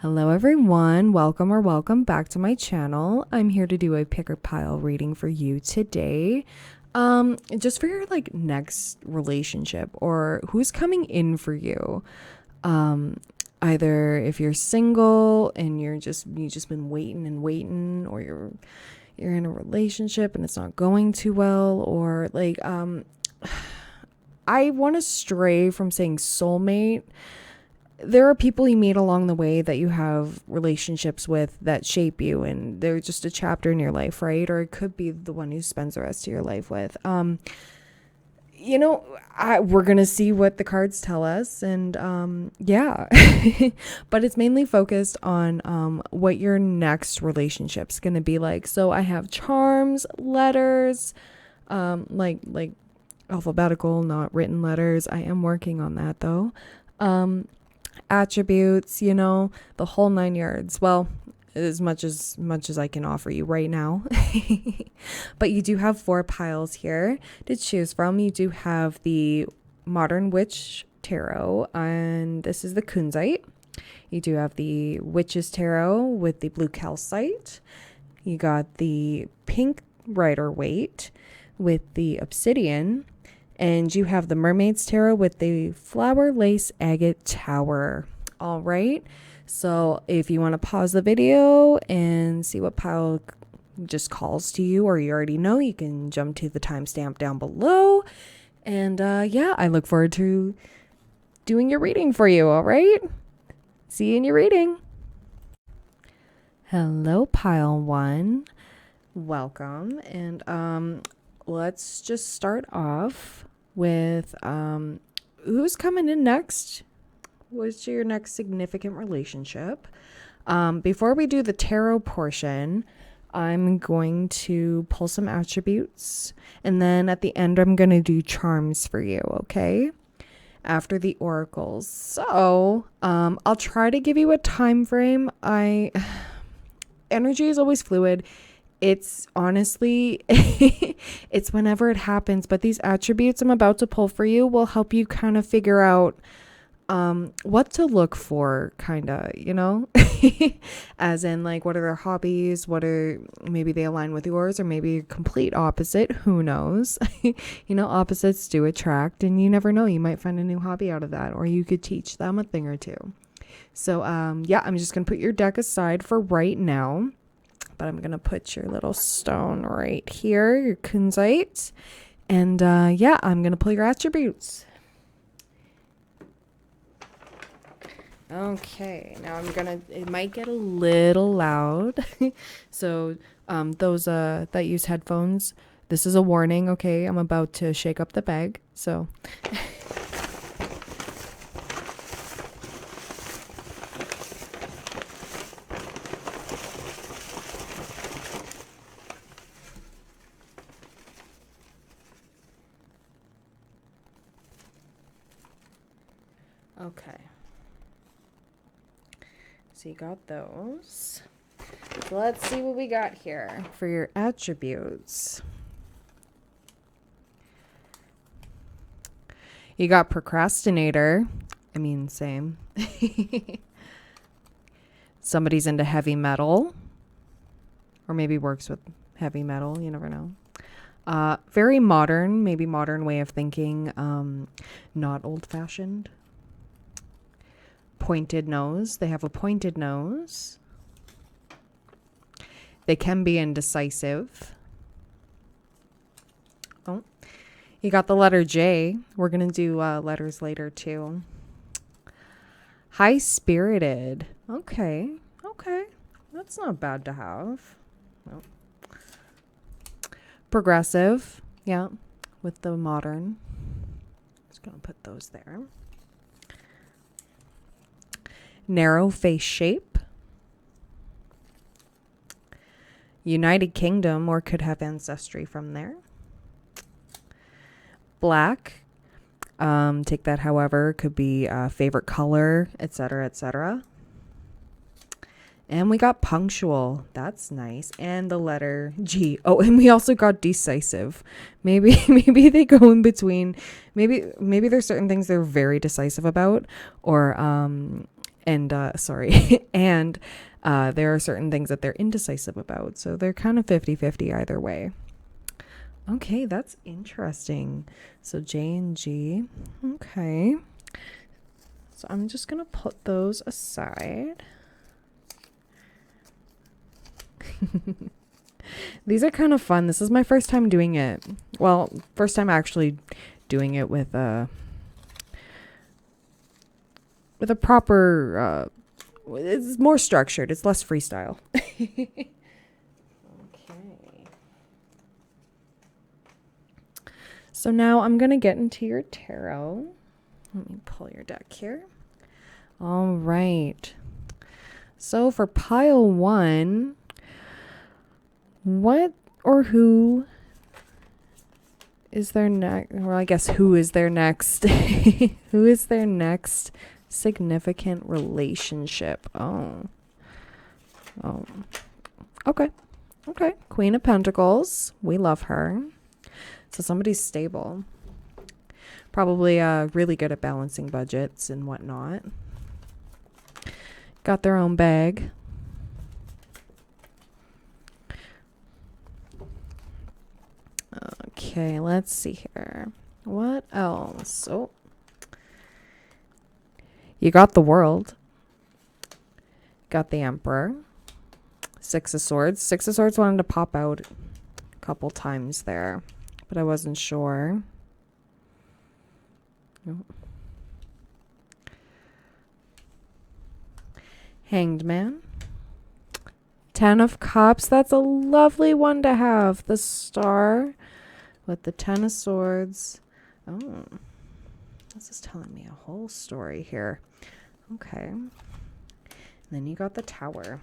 Hello everyone, welcome back to my channel. I'm here to do a pick a pile reading for you today. Just for your next relationship or who's coming in for you. Either if you're single and you've just been waiting and waiting, or you're in a relationship and it's not going too well, or I want to stray from saying soulmate. There are people you meet along the way that you have relationships with that shape you, and they're just a chapter in your life, right? Or it could be the one who spends the rest of your life with. We're gonna see what the cards tell us, and yeah. But it's mainly focused on what your next relationship's gonna be like. So I have charms, letters, like alphabetical, not written letters. I am working on that though. Attributes, the whole 9 yards. Well, as much as I can offer you right now. But you do have 4 piles here to choose from. You do have the Modern Witch Tarot, and this is the Kunzite. You do have the Witch's Tarot with the blue calcite. You got the Pink Rider Waite with the obsidian. And you have the Mermaid's Tarot with the Flower Lace Agate Tower. All right. So if you want to pause the video and see what pile just calls to you, or you already know, you can jump to the timestamp down below. And yeah, I look forward to doing your reading for you. All right. See you in your reading. Hello, pile 1. Welcome. And let's just start off with who's coming in next. What's your next significant relationship? Before we do the tarot portion, I'm going to pull some attributes, and then at the end I'm going to do charms for you, okay? After the oracles. So I'll try to give you a time frame. Energy is always fluid. It's honestly, it's whenever it happens. But these attributes I'm about to pull for you will help you kind of figure out what to look for, kind of, as in what are their hobbies? Maybe they align with yours, or maybe a complete opposite. Who knows? Opposites do attract, and you never know. You might find a new hobby out of that, or you could teach them a thing or two. So, yeah, I'm just going to put your deck aside for right now. But I'm going to put your little stone right here, your kunzite. And yeah, I'm going to pull your attributes. Okay, now it might get a little loud. So those that use headphones, this is a warning, okay? I'm about to shake up the bag. So... Okay, so you got those. So let's see what we got here for your attributes. You got procrastinator. I mean, same. Somebody's into heavy metal, or maybe works with heavy metal. You never know. Very modern, maybe modern way of thinking. Not old-fashioned. Pointed nose. They have a pointed nose. They can be indecisive. Oh, you got the letter J. We're going to do letters later too. High-spirited. Okay. That's not bad to have. No. Progressive. Yeah, with the modern. Just going to put those there. Narrow face shape. United Kingdom, or could have ancestry from there. Black. Take that however. Could be favorite color, etc., etc. And we got punctual. That's nice. And the letter G. Oh, and we also got decisive. Maybe they go in between. Maybe there's certain things they're very decisive about, or And sorry. And there are certain things that they're indecisive about. So they're kind of 50-50 either way. Okay, that's interesting. So J and G. Okay. So I'm just going to put those aside. These are kind of fun. This is my first time doing it. Well, first time actually doing it with a proper, it's more structured. It's less freestyle. Okay. So now I'm going to get into your tarot. Let me pull your deck here. All right. So for pile 1, what or who is their next? Well, I guess who is their next? Who is their next significant relationship? Oh. Okay. Queen of Pentacles. We love her. So somebody's stable. Probably really good at balancing budgets and whatnot. Got their own bag. Okay, let's see here. What else? Oh. You got the World. Got the Emperor. Six of Swords. Six of Swords wanted to pop out a couple times there, but I wasn't sure. Nope. Hanged Man. 10 of Cups. That's a lovely one to have. The Star with the 10 of Swords. Oh, this is telling me a whole story here. Okay. And then you got the Tower.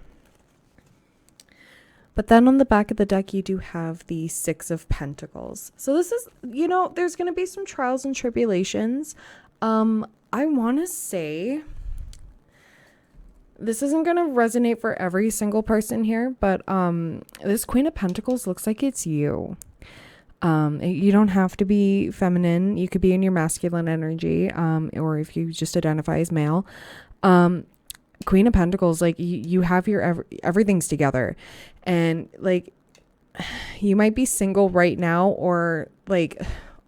But then on the back of the deck, you do have the Six of Pentacles. So this is, there's going to be some trials and tribulations. I want to say this isn't going to resonate for every single person here, but this Queen of Pentacles looks like it's you. You don't have to be feminine. You could be in your masculine energy, or if you just identify as male. Queen of Pentacles, like you have your everything's together, and like you might be single right now, or like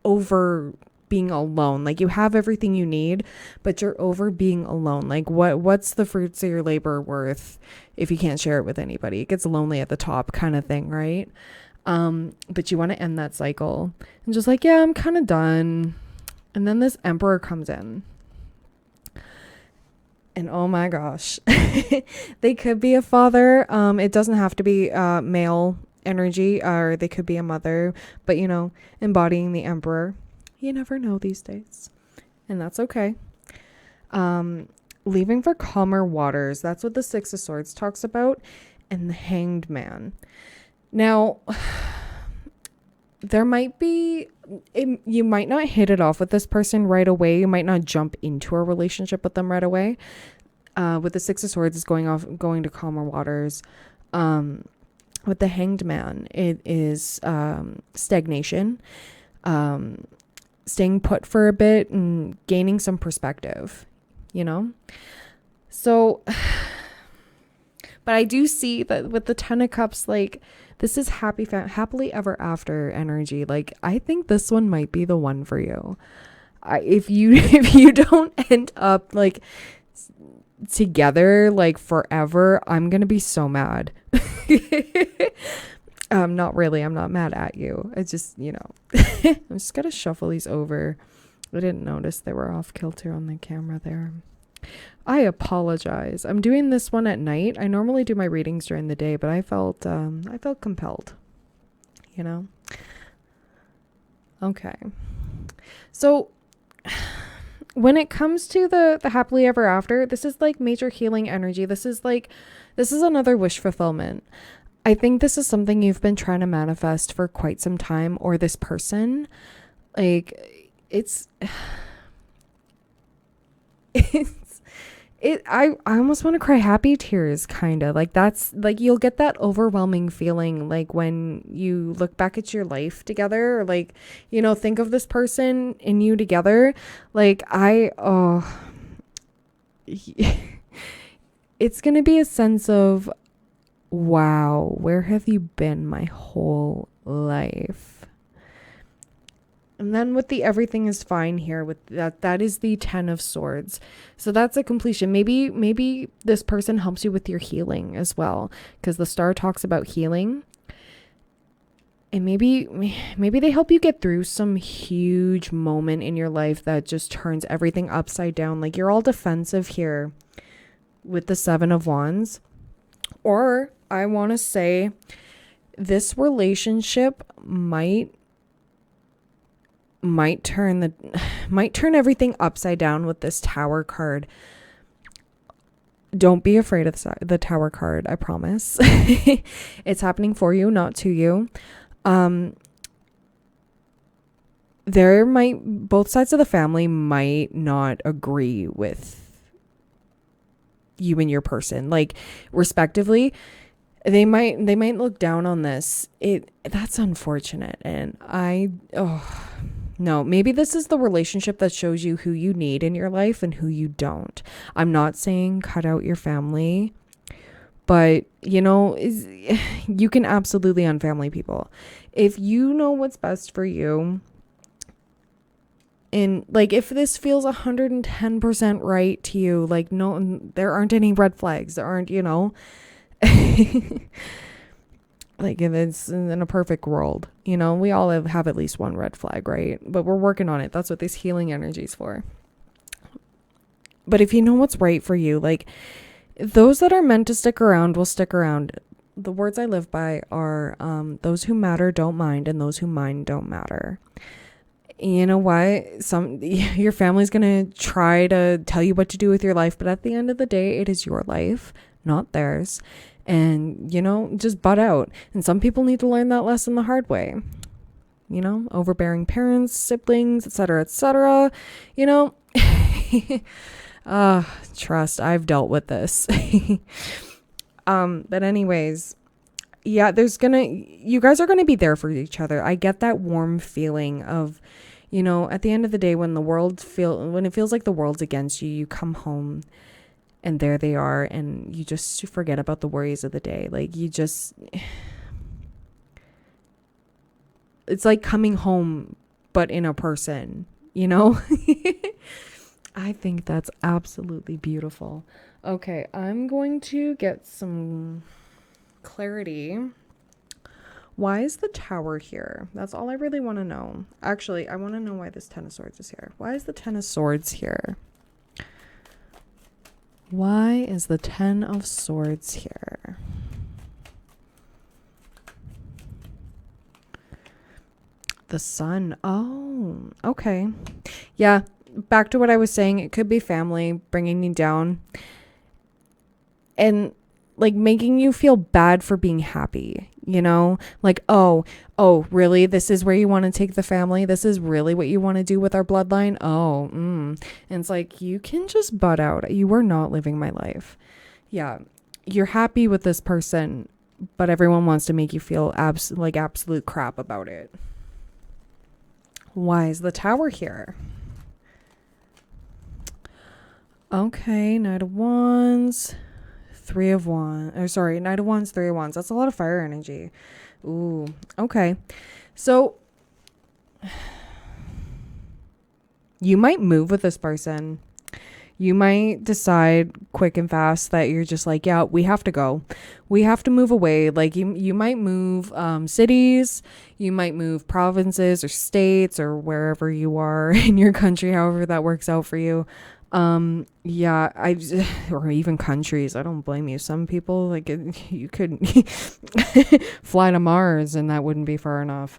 over being alone. Like you have everything you need, but you're over being alone. Like what's the fruits of your labor worth if you can't share it with anybody? It gets lonely at the top, kind of thing, right? But you want to end that cycle and just like, yeah, I'm kind of done. And then this Emperor comes in. And oh my gosh, they could be a father. It doesn't have to be male energy, or they could be a mother, but embodying the Emperor. You never know these days, and that's okay. Leaving for calmer waters. That's what the Six of Swords talks about, and the Hanged Man. Now, there might be, you might not hit it off with this person right away. You might not jump into a relationship with them right away. With the Six of Swords, is going to calmer waters. With the Hanged Man, it is stagnation, staying put for a bit and gaining some perspective, So, but I do see that with the 10 of Cups, like, this is happily ever after energy. Like, I think this one might be the one for you. If you don't end up like together like forever, I'm gonna be so mad. Not really. I'm not mad at you. It's just, I'm just gonna shuffle these over. I didn't notice they were off kilter on the camera there. I apologize. I'm doing this one at night. I normally do my readings during the day, but I felt compelled, Okay. So when it comes to the happily ever after, this is like major healing energy. This is another wish fulfillment. I think this is something you've been trying to manifest for quite some time, or this person, like I almost want to cry happy tears, kind of like that's like you'll get that overwhelming feeling like when you look back at your life together, or like think of this person and you together. Like It's going to be a sense of, wow, where have you been my whole life? And then with the everything is fine here, with that is the 10 of swords. So that's a completion. Maybe this person helps you with your healing as well, because the star talks about healing. And maybe they help you get through some huge moment in your life that just turns everything upside down. Like you're all defensive here with the 7 of Wands. Or I want to say this relationship might turn everything upside down with this Tower card. Don't be afraid of the Tower card, I promise. It's happening for you, not to you. Both sides of the family might not agree with you and your person, like respectively. They might look down on this. That's unfortunate. And no, maybe this is the relationship that shows you who you need in your life and who you don't. I'm not saying cut out your family, but you can absolutely unfamily people. If you know what's best for you, and like if this feels 110% right to you, like no, there aren't any red flags. There aren't, like if it's in a perfect world, we all have at least one red flag, right? But we're working on it. That's what this healing energy is for. But if you know what's right for you, like those that are meant to stick around will stick around. The words I live by are those who matter don't mind, and those who mind don't matter. You know what? Your family's going to try to tell you what to do with your life, but at the end of the day, it is your life, not theirs. And, just butt out. And some people need to learn that lesson the hard way. Overbearing parents, siblings, etc., etc. Trust, I've dealt with this. But anyways, yeah, you guys are gonna be there for each other. I get that warm feeling of, at the end of the day, when it feels like the world's against you, you come home and there they are, and you just forget about the worries of the day. Like it's like coming home, but in a person, I think that's absolutely beautiful. Okay, I'm going to get some clarity. Why is the Tower here? That's all I really want to know. Actually, I want to know why this 10 of Swords is here. Why is the 10 of Swords here? Why is the 10 of Swords here? The Sun. Oh, okay. Yeah, back to what I was saying. It could be family bringing you down. And like making you feel bad for being happy, like, oh, really? This is where you want to take the family? This is really what you want to do with our bloodline? And it's like, you can just butt out. You are not living my life. Yeah. You're happy with this person, but everyone wants to make you feel absolute crap about it. Why is the Tower here? Okay. Knight of Wands. Knight of Wands, 3 of Wands. That's a lot of fire energy. Ooh, okay. So you might move with this person. You might decide quick and fast that you're just like, yeah, we have to go. We have to move away. Like you might move cities, you might move provinces or states or wherever you are in your country, however that works out for you. Yeah, or even countries. I don't blame you. Some people, like, you could fly to Mars and that wouldn't be far enough.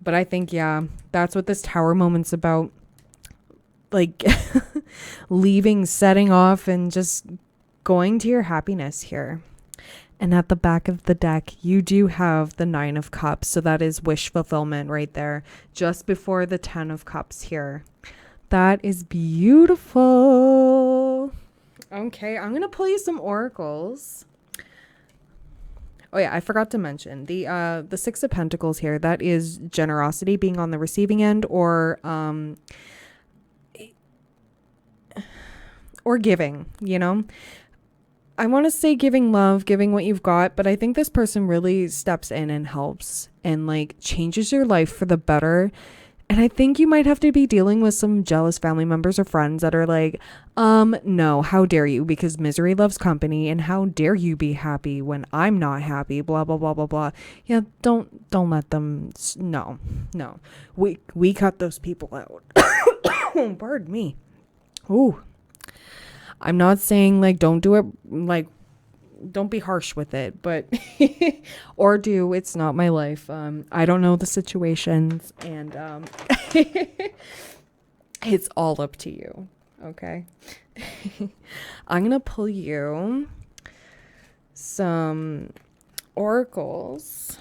But I think, yeah, that's what this Tower moment's about. Like, leaving, setting off, and just going to your happiness here. And at the back of the deck, you do have the 9 of Cups. So that is wish fulfillment right there, just before the 10 of Cups here. That is beautiful. Okay, I'm going to pull you some oracles. Oh yeah, I forgot to mention the 6 of Pentacles here. That is generosity, being on the receiving end, or or giving, you know. I want to say giving love, giving what you've got, but I think this person really steps in and helps and like changes your life for the better. And I think you might have to be dealing with some jealous family members or friends that are like, no, how dare you? Because misery loves company, and how dare you be happy when I'm not happy, blah, blah, blah, blah, blah. Yeah, don't let them, no. We cut those people out. Pardon me. Ooh. I'm not saying like don't do it, like don't be harsh with it, but or do. It's not my life. I don't know the situations, and it's all up to you. Okay. I'm gonna pull you some oracles,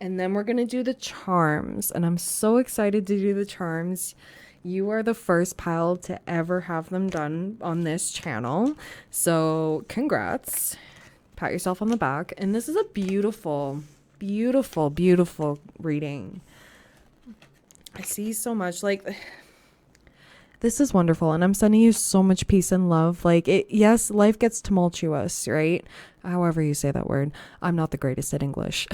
and then we're gonna do the charms, and I'm so excited to do the charms. You are the first pile to ever have them done on this channel. So congrats. Pat yourself on the back. And this is a beautiful, beautiful, beautiful reading. I see so much. Like, this is wonderful. And I'm sending you so much peace and love. Like, yes, life gets tumultuous, right? However you say that word. I'm not the greatest at English.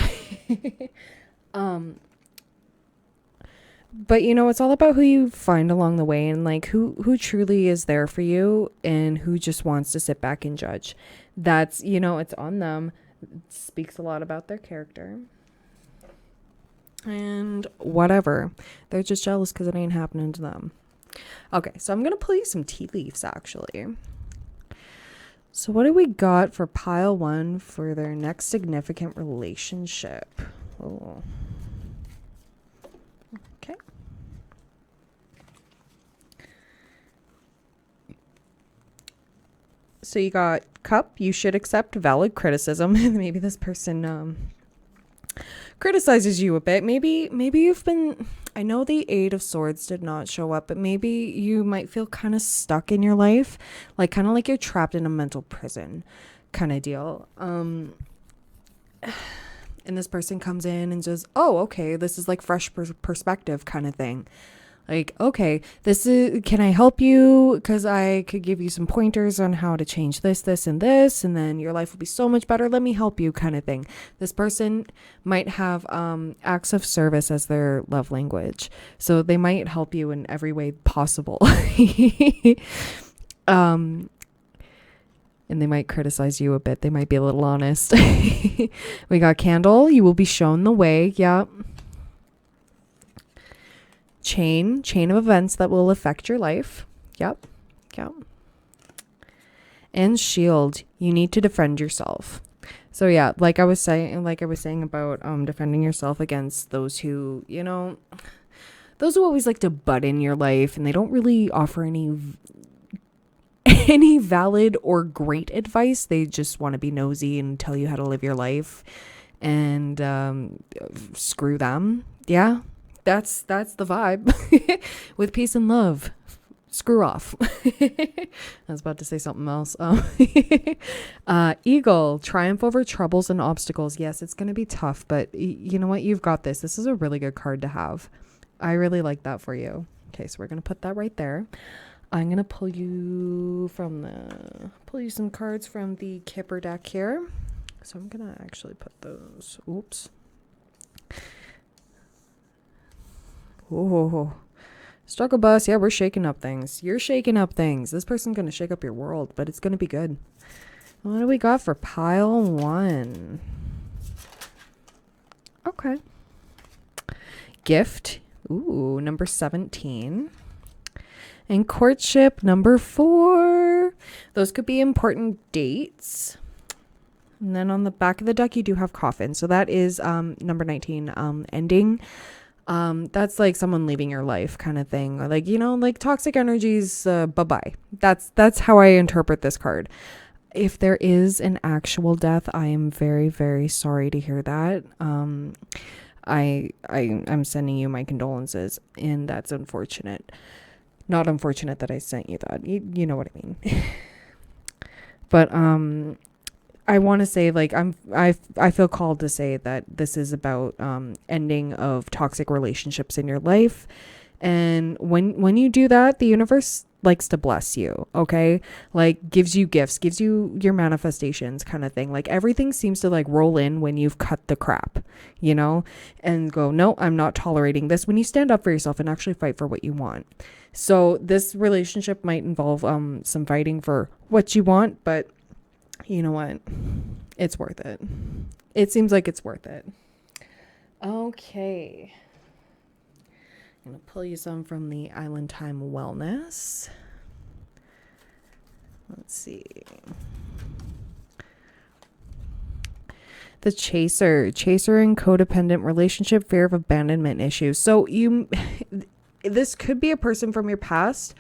But you know, it's all about who you find along the way, and like who truly is there for you and who just wants to sit back and judge. That's, you know, it's on them. It speaks a lot about their character. And whatever. They're just jealous because it ain't happening to them. Okay, so I'm going to pull you some tea leaves actually. So what do we got for pile 1 for their next significant relationship? Oh. So you got cup, you should accept valid criticism. Maybe this person criticizes you a bit. Maybe you've been, I know the 8 of Swords did not show up, but maybe you might feel kind of stuck in your life, like kind of like you're trapped in a mental prison kind of deal. And this person comes in and just, oh, okay, this is like fresh perspective kind of thing. Like, okay, can I help you? Because I could give you some pointers on how to change this, and this, and then your life will be so much better. Let me help you kind of thing. This person might have acts of service as their love language. So they might help you in every way possible. And they might criticize you a bit. They might be a little honest. We got candle. You will be shown the way. Yeah. Chain of events that will affect your life. Yep. And shield. You need to defend yourself. So yeah, like I was saying about defending yourself against those who, you know, those who always like to butt in your life, and they don't really offer any valid or great advice. They just want to be nosy and tell you how to live your life, and screw them. Yeah. That's the vibe. With peace and love. Screw off. I was about to say something else. Eagle, triumph over troubles and obstacles. Yes, it's going to be tough, but you know what? You've got this. This is a really good card to have. I really like that for you. Okay, so we're going to put that right there. I'm going to pull you some cards from the Kipper Deck here. So I'm going to actually put those. Oops. Oh, struggle bus. Yeah, we're shaking up things. You're shaking up things. This person's going to shake up your world, but it's going to be good. What do we got for pile 1? Okay. Gift. Ooh, number 17. And courtship, number 4. Those could be important dates. And then on the back of the deck, you do have coffin. So that is number 19, ending. That's like someone leaving your life kind of thing, or like, you know, like toxic energies, bye-bye. That's how I interpret this card. If there is an actual death, I am very, very sorry to hear that. I'm sending you my condolences, and that's unfortunate. Not unfortunate that I sent you that. You know what I mean. But I want to say, like, I feel called to say that this is about ending of toxic relationships in your life, And when you do that, the universe likes to bless you, okay? Like gives you gifts, gives you your manifestations kind of thing. Like everything seems to like roll in when you've cut the crap, you know, and go, no, I'm not tolerating this, when you stand up for yourself and actually fight for what you want. So this relationship might involve some fighting for what you want, but you know what? It's worth it. It seems like it's worth it. Okay. I'm going to pull you some from the Island Time Wellness. Let's see. The chaser and codependent relationship, fear of abandonment issues. So this could be a person from your past.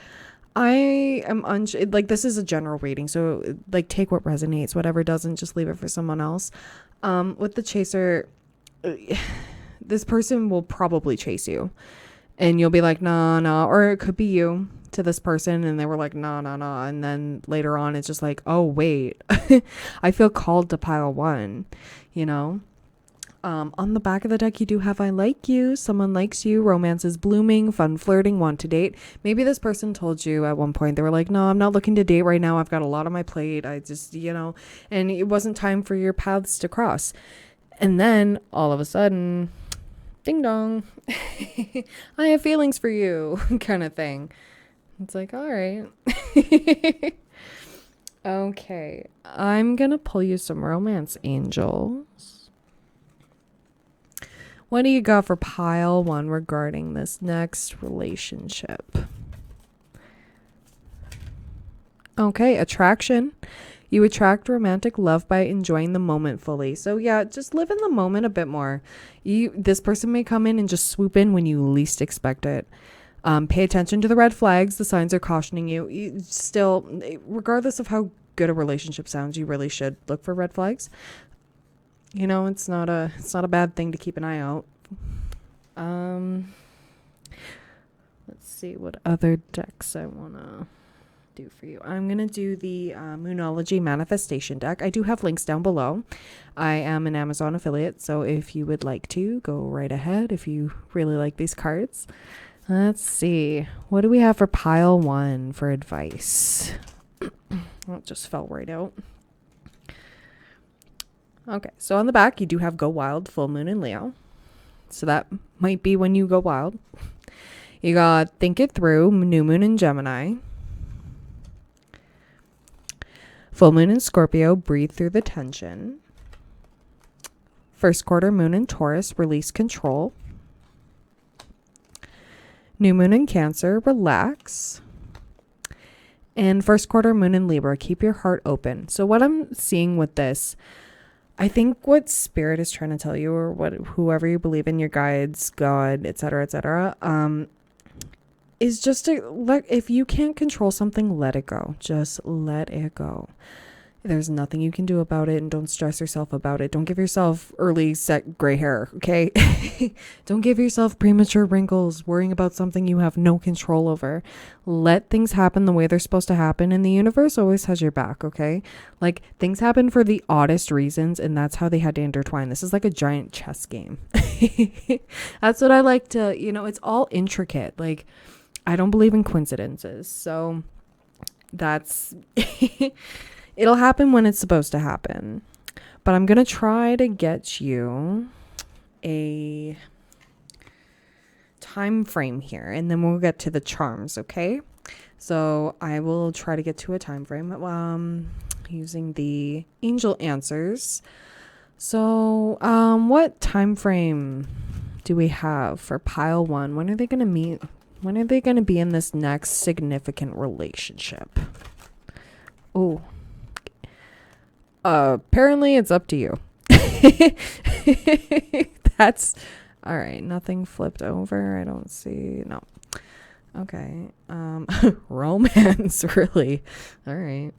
I am like, this is a general reading, so like take what resonates, whatever doesn't, just leave it for someone else. With the chaser, this person will probably chase you. And you'll be like, nah, or it could be you to this person. And they were like, nah. And then later on, it's just like, oh, wait, I feel called to pile one, you know? On the back of the deck, you do have I like you. Someone likes you. Romance is blooming. Fun flirting. Want to date. Maybe this person told you at one point, they were like, no, I'm not looking to date right now. I've got a lot on my plate. I just, you know, and it wasn't time for your paths to cross. And then all of a sudden, ding dong, I have feelings for you kind of thing. It's like, all right. Okay, I'm gonna pull you some romance angels. What do you got for pile one regarding this next relationship? Okay, attraction. You attract romantic love by enjoying the moment fully. So yeah, just live in the moment a bit more. This person may come in and just swoop in when you least expect it. Pay attention to the red flags. The signs are cautioning you. You still, regardless of how good a relationship sounds, you really should look for red flags. You know, it's not a bad thing to keep an eye out. Let's see what other decks I wanna do for you. I'm gonna do the Moonology Manifestation deck. I do have links down below. I am an Amazon affiliate, so if you would like to, go right ahead if you really like these cards. Let's see, what do we have for pile one for advice? Well, it just fell right out. Okay, so on the back you do have Go Wild, Full Moon in Leo, so that might be when you go wild. You got Think It Through, New Moon in Gemini. Full moon in Scorpio, breathe through the tension. First quarter moon in Taurus, release control. New moon in Cancer, relax. And first quarter moon in Libra, keep your heart open. So what I'm seeing with this, I think what spirit is trying to tell you, or what whoever you believe in, your guides, God, etc., is just to if you can't control something, let it go. Just let it go. There's nothing you can do about it, and don't stress yourself about it. Don't give yourself early set gray hair, okay? Don't give yourself premature wrinkles worrying about something you have no control over. Let things happen the way they're supposed to happen, and the universe always has your back, okay? Like, things happen for the oddest reasons, and that's how they had to intertwine. This is like a giant chess game. That's what I like to, it's all intricate. Like, I don't believe in coincidences, so that's it'll happen when it's supposed to happen. But I'm gonna try to get you a time frame here, and then we'll get to the charms, okay? So I will try to get to a time frame using the angel answers. So what time frame do we have for pile one? When are they gonna meet? When are they going to be in this next significant relationship? Oh, apparently it's up to you. That's all right. Nothing flipped over. I don't see. No. Okay. Romance, really. All right.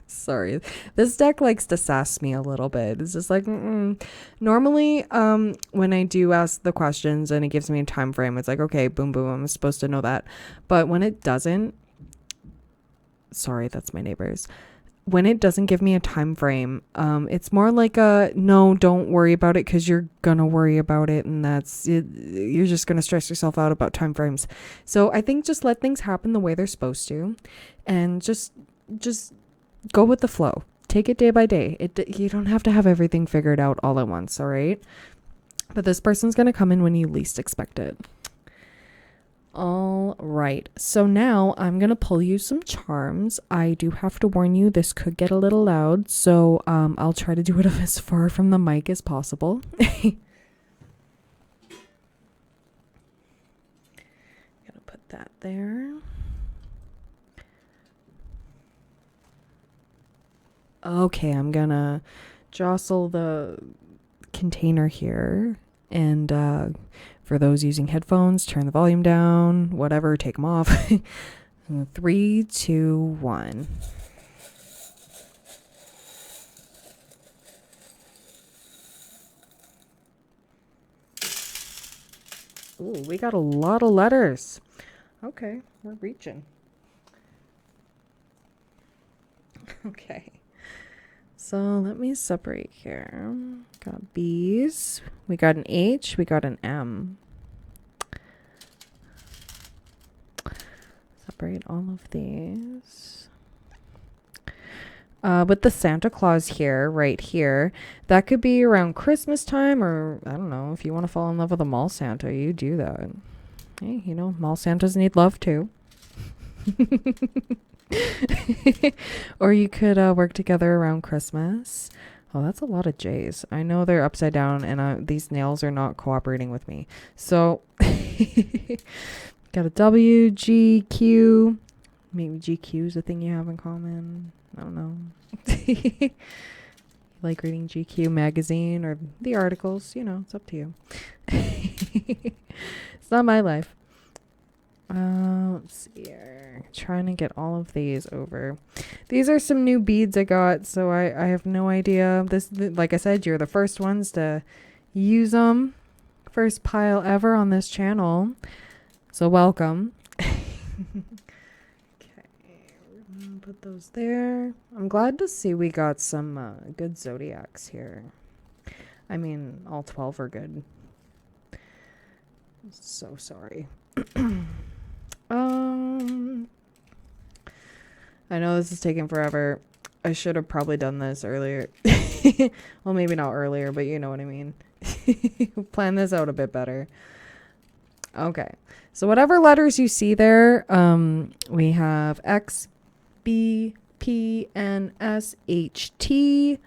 Sorry, this deck likes to sass me a little bit. It's just like, normally when I do ask the questions and it gives me a time frame, it's like, okay, boom, I'm supposed to know that. But when it doesn't, sorry, that's my neighbors. when it doesn't give me a time frame, it's more like a no, don't worry about it because you're gonna worry about it, and that's it. You're just gonna stress yourself out about time frames. So I think just let things happen the way they're supposed to, and just go with the flow. Take it day by day. You don't have to have everything figured out all at once, all right? But this person's gonna come in when you least expect it. All right, so now I'm gonna pull you some charms. I do have to warn you, this could get a little loud, so I'll try to do it as far from the mic as possible. Gonna put that there. Okay, I'm gonna jostle the container here, and for those using headphones, turn the volume down, whatever, take them off. 3, 2, 1. Ooh, we got a lot of letters. Okay, we're reaching. Okay. So let me separate here. Got B's. We got an H. We got an M. Separate all of these. With the Santa Claus here, right here, that could be around Christmas time, or I don't know, if you want to fall in love with a mall Santa, you do that. Hey, you know, mall Santas need love too. Or you could work together around Christmas. Oh, that's a lot of J's. I know they're upside down, and these nails are not cooperating with me. So, got a W, G, Q. Maybe GQ is a thing you have in common. I don't know. You like reading GQ magazine or the articles? You know, it's up to you. It's not my life. Let's see here. Trying to get all of these over. These are some new beads I got, so I have no idea. Like I said, you're the first ones to use them. First pile ever on this channel. So welcome. Okay, we're gonna put those there. I'm glad to see we got some good zodiacs here. I mean, all 12 are good. So sorry. I know this is taking forever. I should have probably done this earlier. Well, maybe not earlier, but you know what I mean. Plan this out a bit better. Okay. So whatever letters you see there, we have X, B, P, N, S, H, T,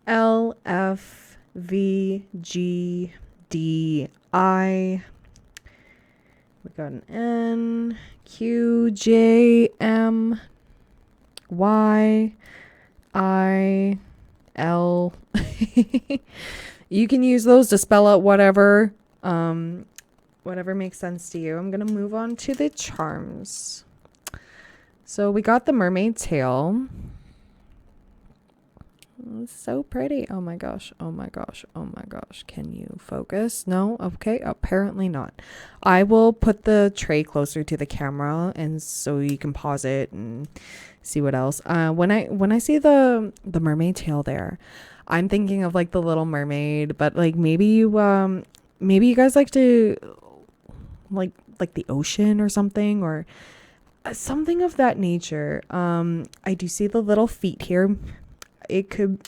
L, F, V, G, D, I. We got an N, Q, J, M, Y, I, L. You can use those to spell out whatever makes sense to you. I'm going to move on to the charms. So we got the mermaid tail. It's so pretty. Oh my gosh. Oh my gosh. Oh my gosh. Can you focus? No? Okay. Apparently not. I will put the tray closer to the camera and so you can pause it and see what else. When I see the mermaid tail there, I'm thinking of like the Little Mermaid, but like maybe you guys like to like the ocean or something, or something of that nature. I do see the little feet here. It could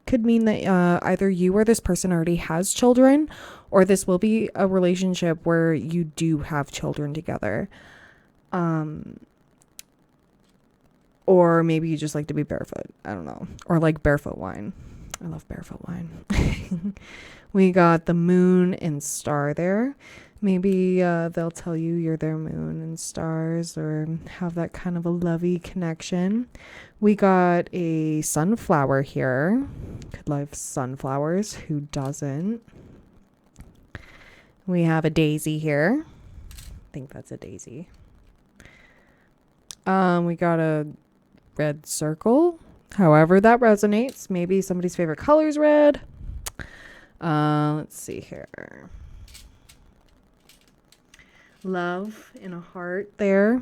mean that either you or this person already has children, or this will be a relationship where you do have children together. Or maybe you just like to be barefoot. I don't know. Or like barefoot wine. I love barefoot wine. We got the moon and star there. Maybe they'll tell you you're their moon and stars, or have that kind of a lovey connection. We got a sunflower here. Could love sunflowers. Who doesn't? We have a daisy here. I think that's a daisy. We got a red circle. However that resonates. Maybe somebody's favorite color is red. Let's see here. Love in a heart there.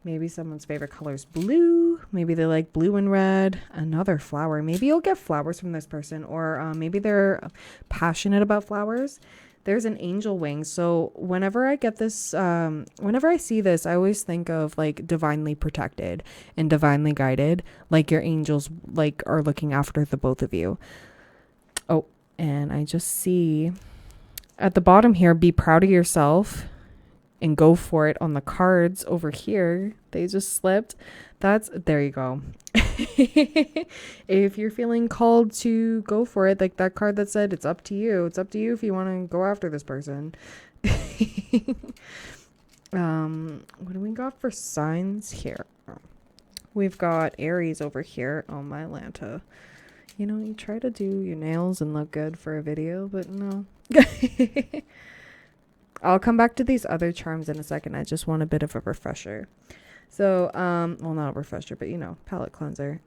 Maybe someone's favorite color is blue. Maybe they like blue and red. Another flower. Maybe you'll get flowers from this person, or maybe they're passionate about flowers. There's an angel wing. So whenever I get this, whenever I see this, I always think of like divinely protected and divinely guided. Like your angels like are looking after the both of you. Oh, and I just see at the bottom here, be proud of yourself and go for it. On the cards over here, they just slipped. There you go. If you're feeling called to go for it, like that card that said it's up to you. It's up to you if you want to go after this person. What do we got for signs here? We've got Aries over here. Oh, my Lanta. You know, you try to do your nails and look good for a video, but no. I'll come back to these other charms in a second. I just want a bit of a refresher. So, well, not a refresher, but, you know, palette cleanser.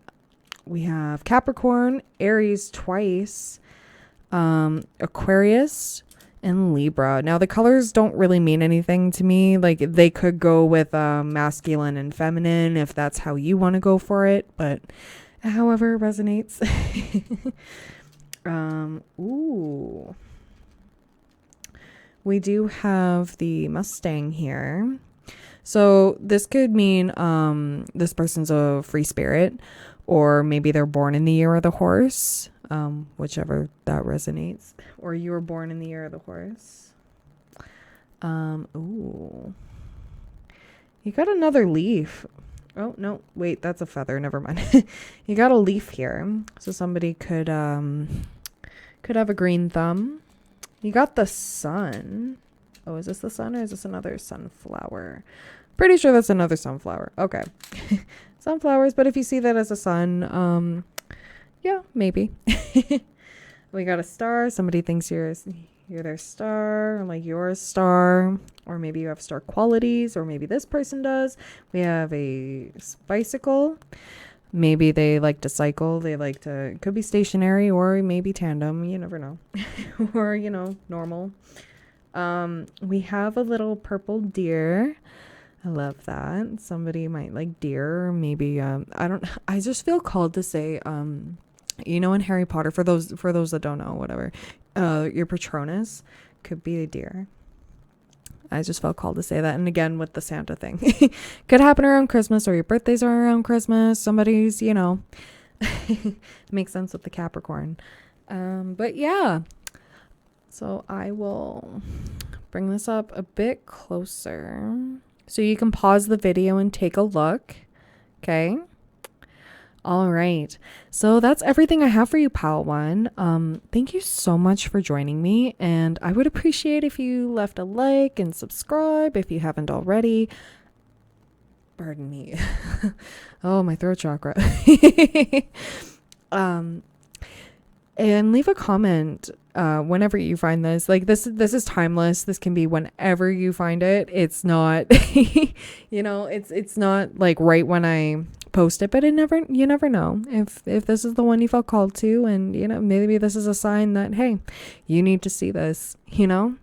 We have Capricorn, Aries twice, Aquarius, and Libra. Now, the colors don't really mean anything to me. Like, they could go with masculine and feminine if that's how you want to go for it, but however it resonates. Ooh. We do have the Mustang here. So this could mean this person's a free spirit, or maybe they're born in the year of the horse, whichever that resonates. Or you were born in the year of the horse. Ooh. You got another leaf. Oh, no, wait, that's a feather. Never mind. You got a leaf here. So somebody could have a green thumb. You got the sun. Oh, is this the sun or is this another sunflower? Pretty sure that's another sunflower. Okay. Sunflowers, but if you see that as a sun, yeah, maybe. We got a star. Somebody thinks you're their star, or like you're a star, or maybe you have star qualities, or maybe this person does. We have a bicycle. Maybe they like to cycle. They like to, it could be stationary or maybe tandem. You never know. Or, you know, normal. We have a little purple deer. I love that. Somebody might like deer, or maybe, I just feel called to say, you know, in Harry Potter, for those that don't know, whatever, your Patronus could be a deer. I just felt called to say that. And again, with the Santa thing, could happen around Christmas, or your birthdays are around Christmas. Somebody's, you know, makes sense with the Capricorn. But yeah, so I will bring this up a bit closer so you can pause the video and take a look. Okay. All right. So that's everything I have for you, Pile One. Thank you so much for joining me. And I would appreciate if you left a like and subscribe if you haven't already. Pardon me. Oh, my throat chakra. And leave a comment whenever you find this. Like this is timeless. This can be whenever you find it. It's not, you know, it's not like right when I post it, but you never know if this is the one you felt called to, and you know, maybe this is a sign that, hey, you need to see this, you know.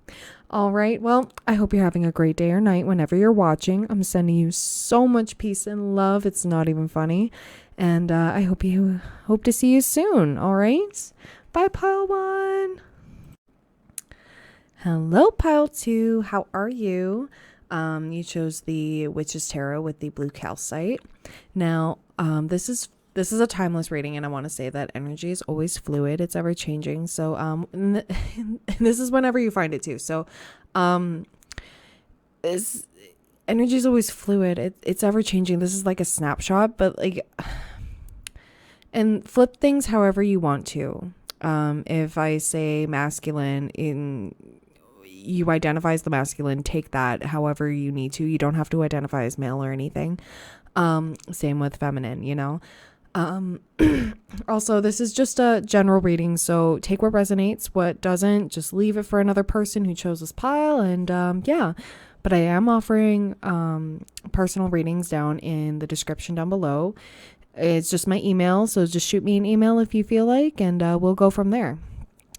All right, well, I hope you're having a great day or night whenever you're watching. I'm sending you so much peace and love, it's not even funny. And I hope to see you soon. All right, bye, Pile One. Hello, Pile Two, how are you? You chose the Witch's Tarot with the blue calcite. Now, this is a timeless reading, and I want to say that energy is always fluid. It's ever changing. So, this is whenever you find it too. So, this energy is always fluid. It's ever changing. This is like a snapshot, but like, and flip things however you want to. If I say masculine, you identify as the masculine, take that however you need to. You don't have to identify as male or anything. Same with feminine, you know. Also, this is just a general reading, so take what resonates, what doesn't, just leave it for another person who chose this pile. And yeah, but I am offering personal readings down in the description down below. It's just my email, so just shoot me an email if you feel like, and we'll go from there.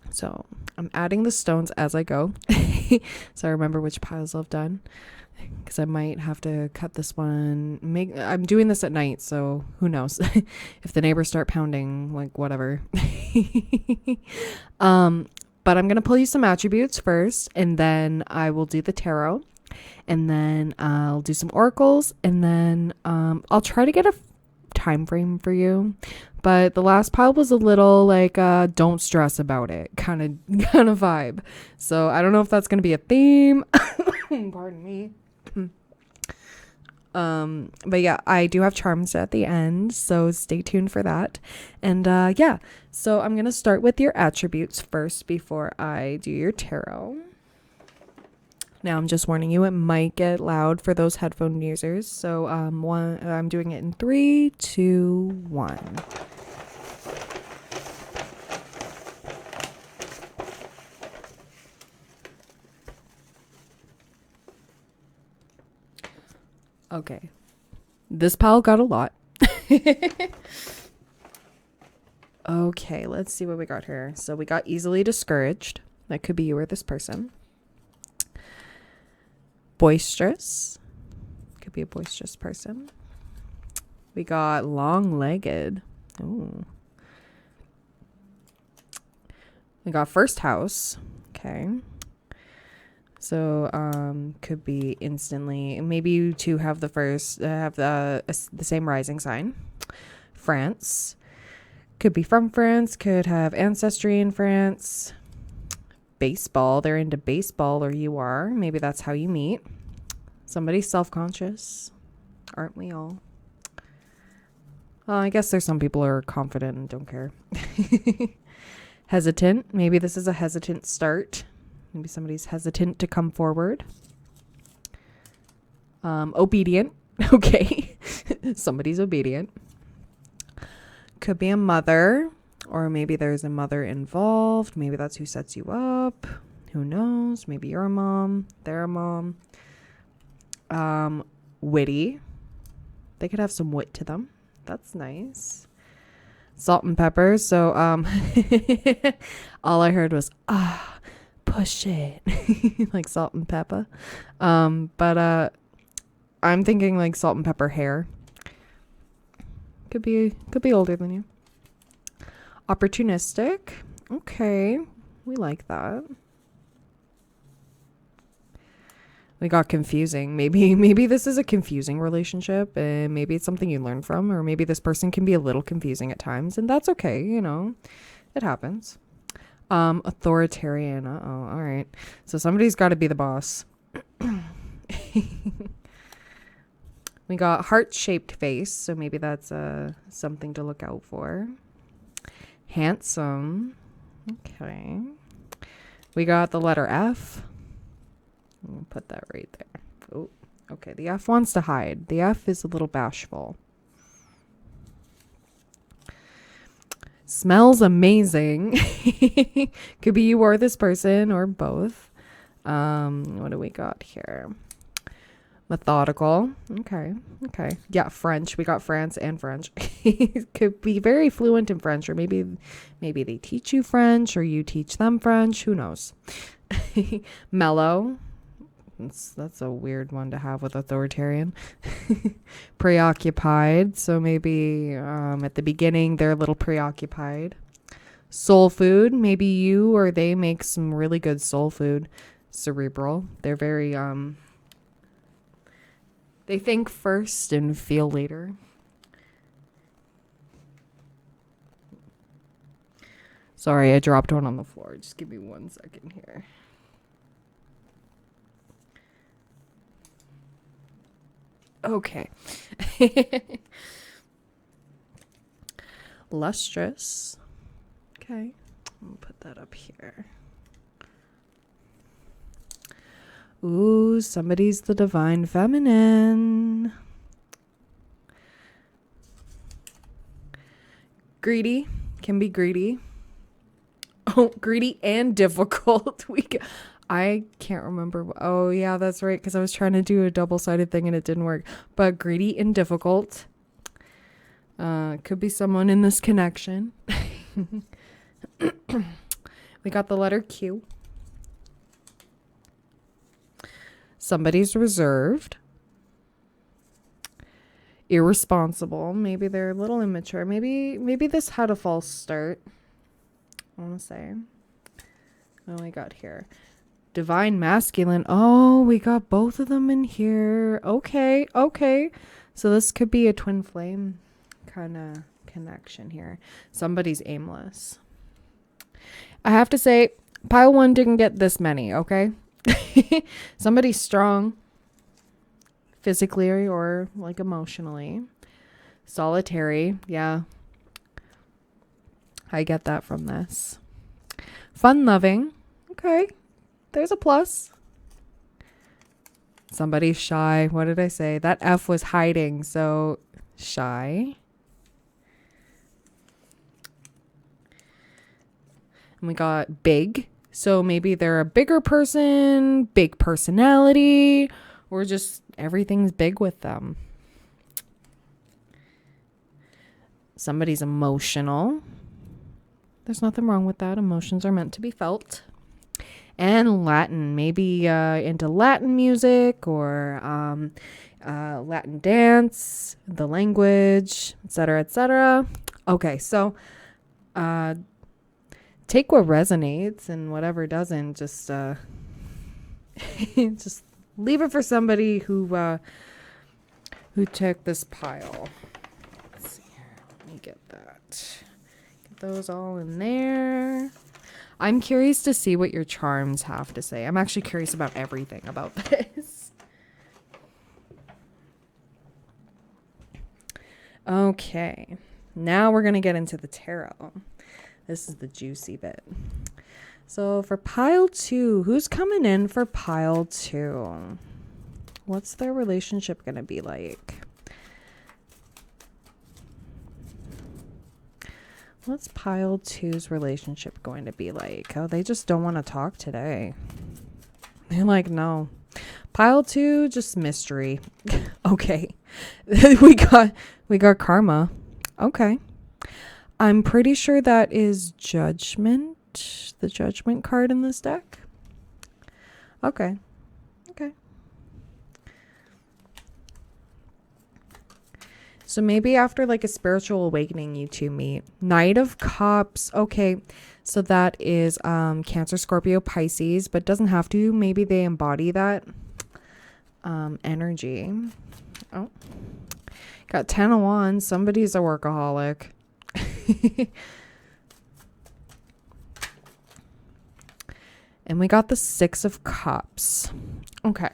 So I'm adding the stones as I go. So I remember which piles I've done, because I might have to cut this one. I'm doing this at night, so who knows? If the neighbors start pounding, like, whatever. But I'm going to pull you some attributes first, and then I will do the tarot, and then I'll do some oracles, and then I'll try to get a time frame for you. But the last pile was a little like don't stress about it kind of vibe. So I don't know if that's going to be a theme. Pardon me. But yeah, I do have charms at the end, so stay tuned for that. And yeah, so I'm going to start with your attributes first before I do your tarot. Now I'm just warning you, it might get loud for those headphone users. So I'm doing it in 3, 2, 1. Okay. This pile got a lot. Okay, let's see what we got here. So we got easily discouraged. That could be you or this person. Boisterous. Could be a boisterous person. We got long-legged. Ooh. We got first house. Okay. So could be instantly. Maybe you two have the same rising sign. France. Could be from France. Could have ancestry in France. Baseball. They're into baseball, or you are. Maybe that's how you meet. Somebody's self-conscious. Aren't we all? Well, I guess there's some people who are confident and don't care. Hesitant. Maybe this is a hesitant start. Maybe somebody's hesitant to come forward. Obedient. Okay. Somebody's obedient. Could be a mother, or maybe there's a mother involved. Maybe that's who sets you up. Who knows? Maybe you're a mom. They're a mom. Witty. They could have some wit to them. That's nice. Salt and pepper. So all I heard was push it. Like salt and pepper. But I'm thinking like salt and pepper hair. Could be older than you. Opportunistic. Okay. We like that. We got confusing. Maybe this is a confusing relationship, and maybe it's something you learn from, or maybe this person can be a little confusing at times, and that's okay, you know. It happens. Authoritarian. Uh-oh. All right. So somebody's got to be the boss. We got heart-shaped face, so maybe that's something to look out for. Handsome. Okay. We got the letter F. I'll put that right there. Oh, okay. The F wants to hide. The F is a little bashful. Smells amazing. Could be you or this person, or both. What do we got here? Methodical. Okay. Yeah, French. We got France and French. Could be very fluent in French, or maybe they teach you French, or you teach them French. Who knows? Mellow. That's a weird one to have with authoritarian. Preoccupied. So maybe at the beginning they're a little preoccupied. Soul food. Maybe you or they make some really good soul food. Cerebral. They're very they think first and feel later. Sorry, I dropped one on the floor. Just give me 1 second here. Okay. Lustrous. Okay. I'll put that up here. Ooh, somebody's the divine feminine. Greedy. Can be greedy. Oh, greedy and difficult. I can't remember. Oh, yeah, that's right. Because I was trying to do a double-sided thing and it didn't work. But greedy and difficult. Could be someone in this connection. We got the letter Q. Somebody's reserved. Irresponsible. Maybe they're a little immature. Maybe this had a false start. I want to say. What do we got here? Divine masculine. Oh, we got both of them in here. Okay. So this could be a twin flame kind of connection here. Somebody's aimless. I have to say, pile 1 didn't get this many, okay? Somebody's strong. Physically or like emotionally. Solitary. Yeah. I get that from this. Fun loving. Okay. There's a plus. Somebody's shy. What did I say? That F was hiding. So shy. And we got big. So maybe they're a bigger person, big personality, or just everything's big with them. Somebody's emotional. There's nothing wrong with that. Emotions are meant to be felt. And Latin, maybe into Latin music or Latin dance, the language, etc., etc. Okay, so take what resonates and whatever doesn't. Just just leave it for somebody who took this pile. Let's see here. Let me get that. Get those all in there. I'm curious to see what your charms have to say. I'm actually curious about everything about this. Okay. Now we're going to get into the tarot. This is the juicy bit. So for pile 2, who's coming in for pile 2? What's their relationship going to be like? What's pile 2's relationship going to be like? Oh, they just don't want to talk today. They're like, no. Pile 2, just mystery. Okay. we got karma. Okay. I'm pretty sure that is judgment. The judgment card in this deck. Okay. So maybe after like a spiritual awakening, you two meet. Knight of Cups. Okay. So that is Cancer, Scorpio, Pisces, but doesn't have to. Maybe they embody that energy. Oh. Got 10 of Wands. Somebody's a workaholic. And we got the 6 of Cups. Okay.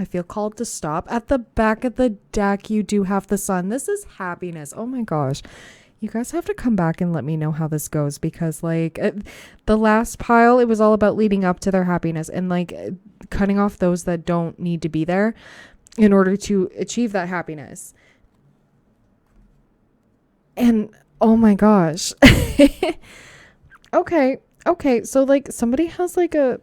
I feel called to stop. At the back of the deck, you do have the Sun. This is happiness. Oh my gosh. You guys have to come back and let me know how this goes, because like the last pile, it was all about leading up to their happiness and like cutting off those that don't need to be there in order to achieve that happiness. And oh my gosh. Okay. So like somebody has a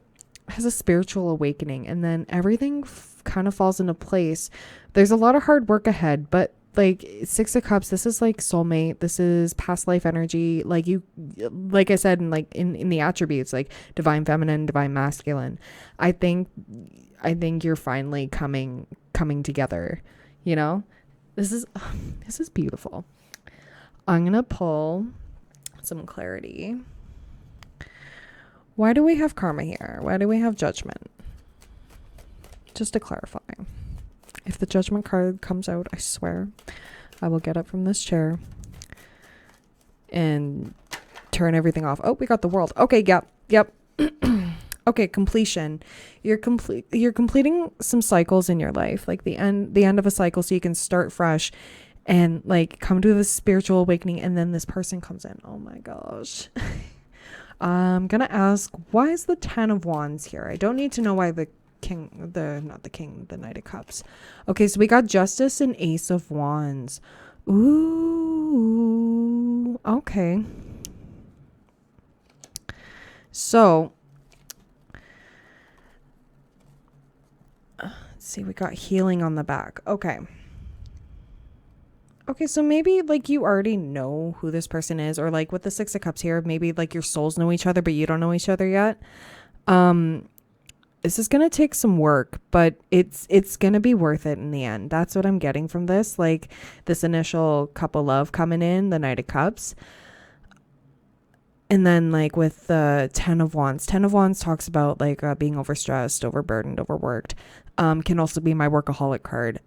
spiritual awakening, and then everything kind of falls into place. There's a lot of hard work ahead, but like 6 of Cups, this is like soulmate. This is past life energy. Like I said, in the attributes, like divine feminine, divine masculine. I think you're finally coming together. You know, this is beautiful. I'm going to pull some clarity. Why do we have karma here? Why do we have judgment? Just to clarify. If the judgment card comes out, I swear I will get up from this chair and turn everything off. Oh, we got the World. Okay, yep. Okay, completion. You're completing some cycles in your life, like the end of a cycle, so you can start fresh and like come to this spiritual awakening, and then this person comes in. Oh my gosh. I'm gonna ask, why is the 10 of Wands here? I don't need to know why the Knight of Cups. Okay, so we got Justice and Ace of Wands. Ooh, okay. So, let's see, we got healing on the back. Okay, so maybe like you already know who this person is, or like with the 6 of Cups here, maybe like your souls know each other, but you don't know each other yet. This is going to take some work, but it's going to be worth it in the end. That's what I'm getting from this. Like this initial cup of love coming in, the Knight of Cups. And then like with the 10 of Wands talks about like being overstressed, overburdened, overworked. Can also be my workaholic card.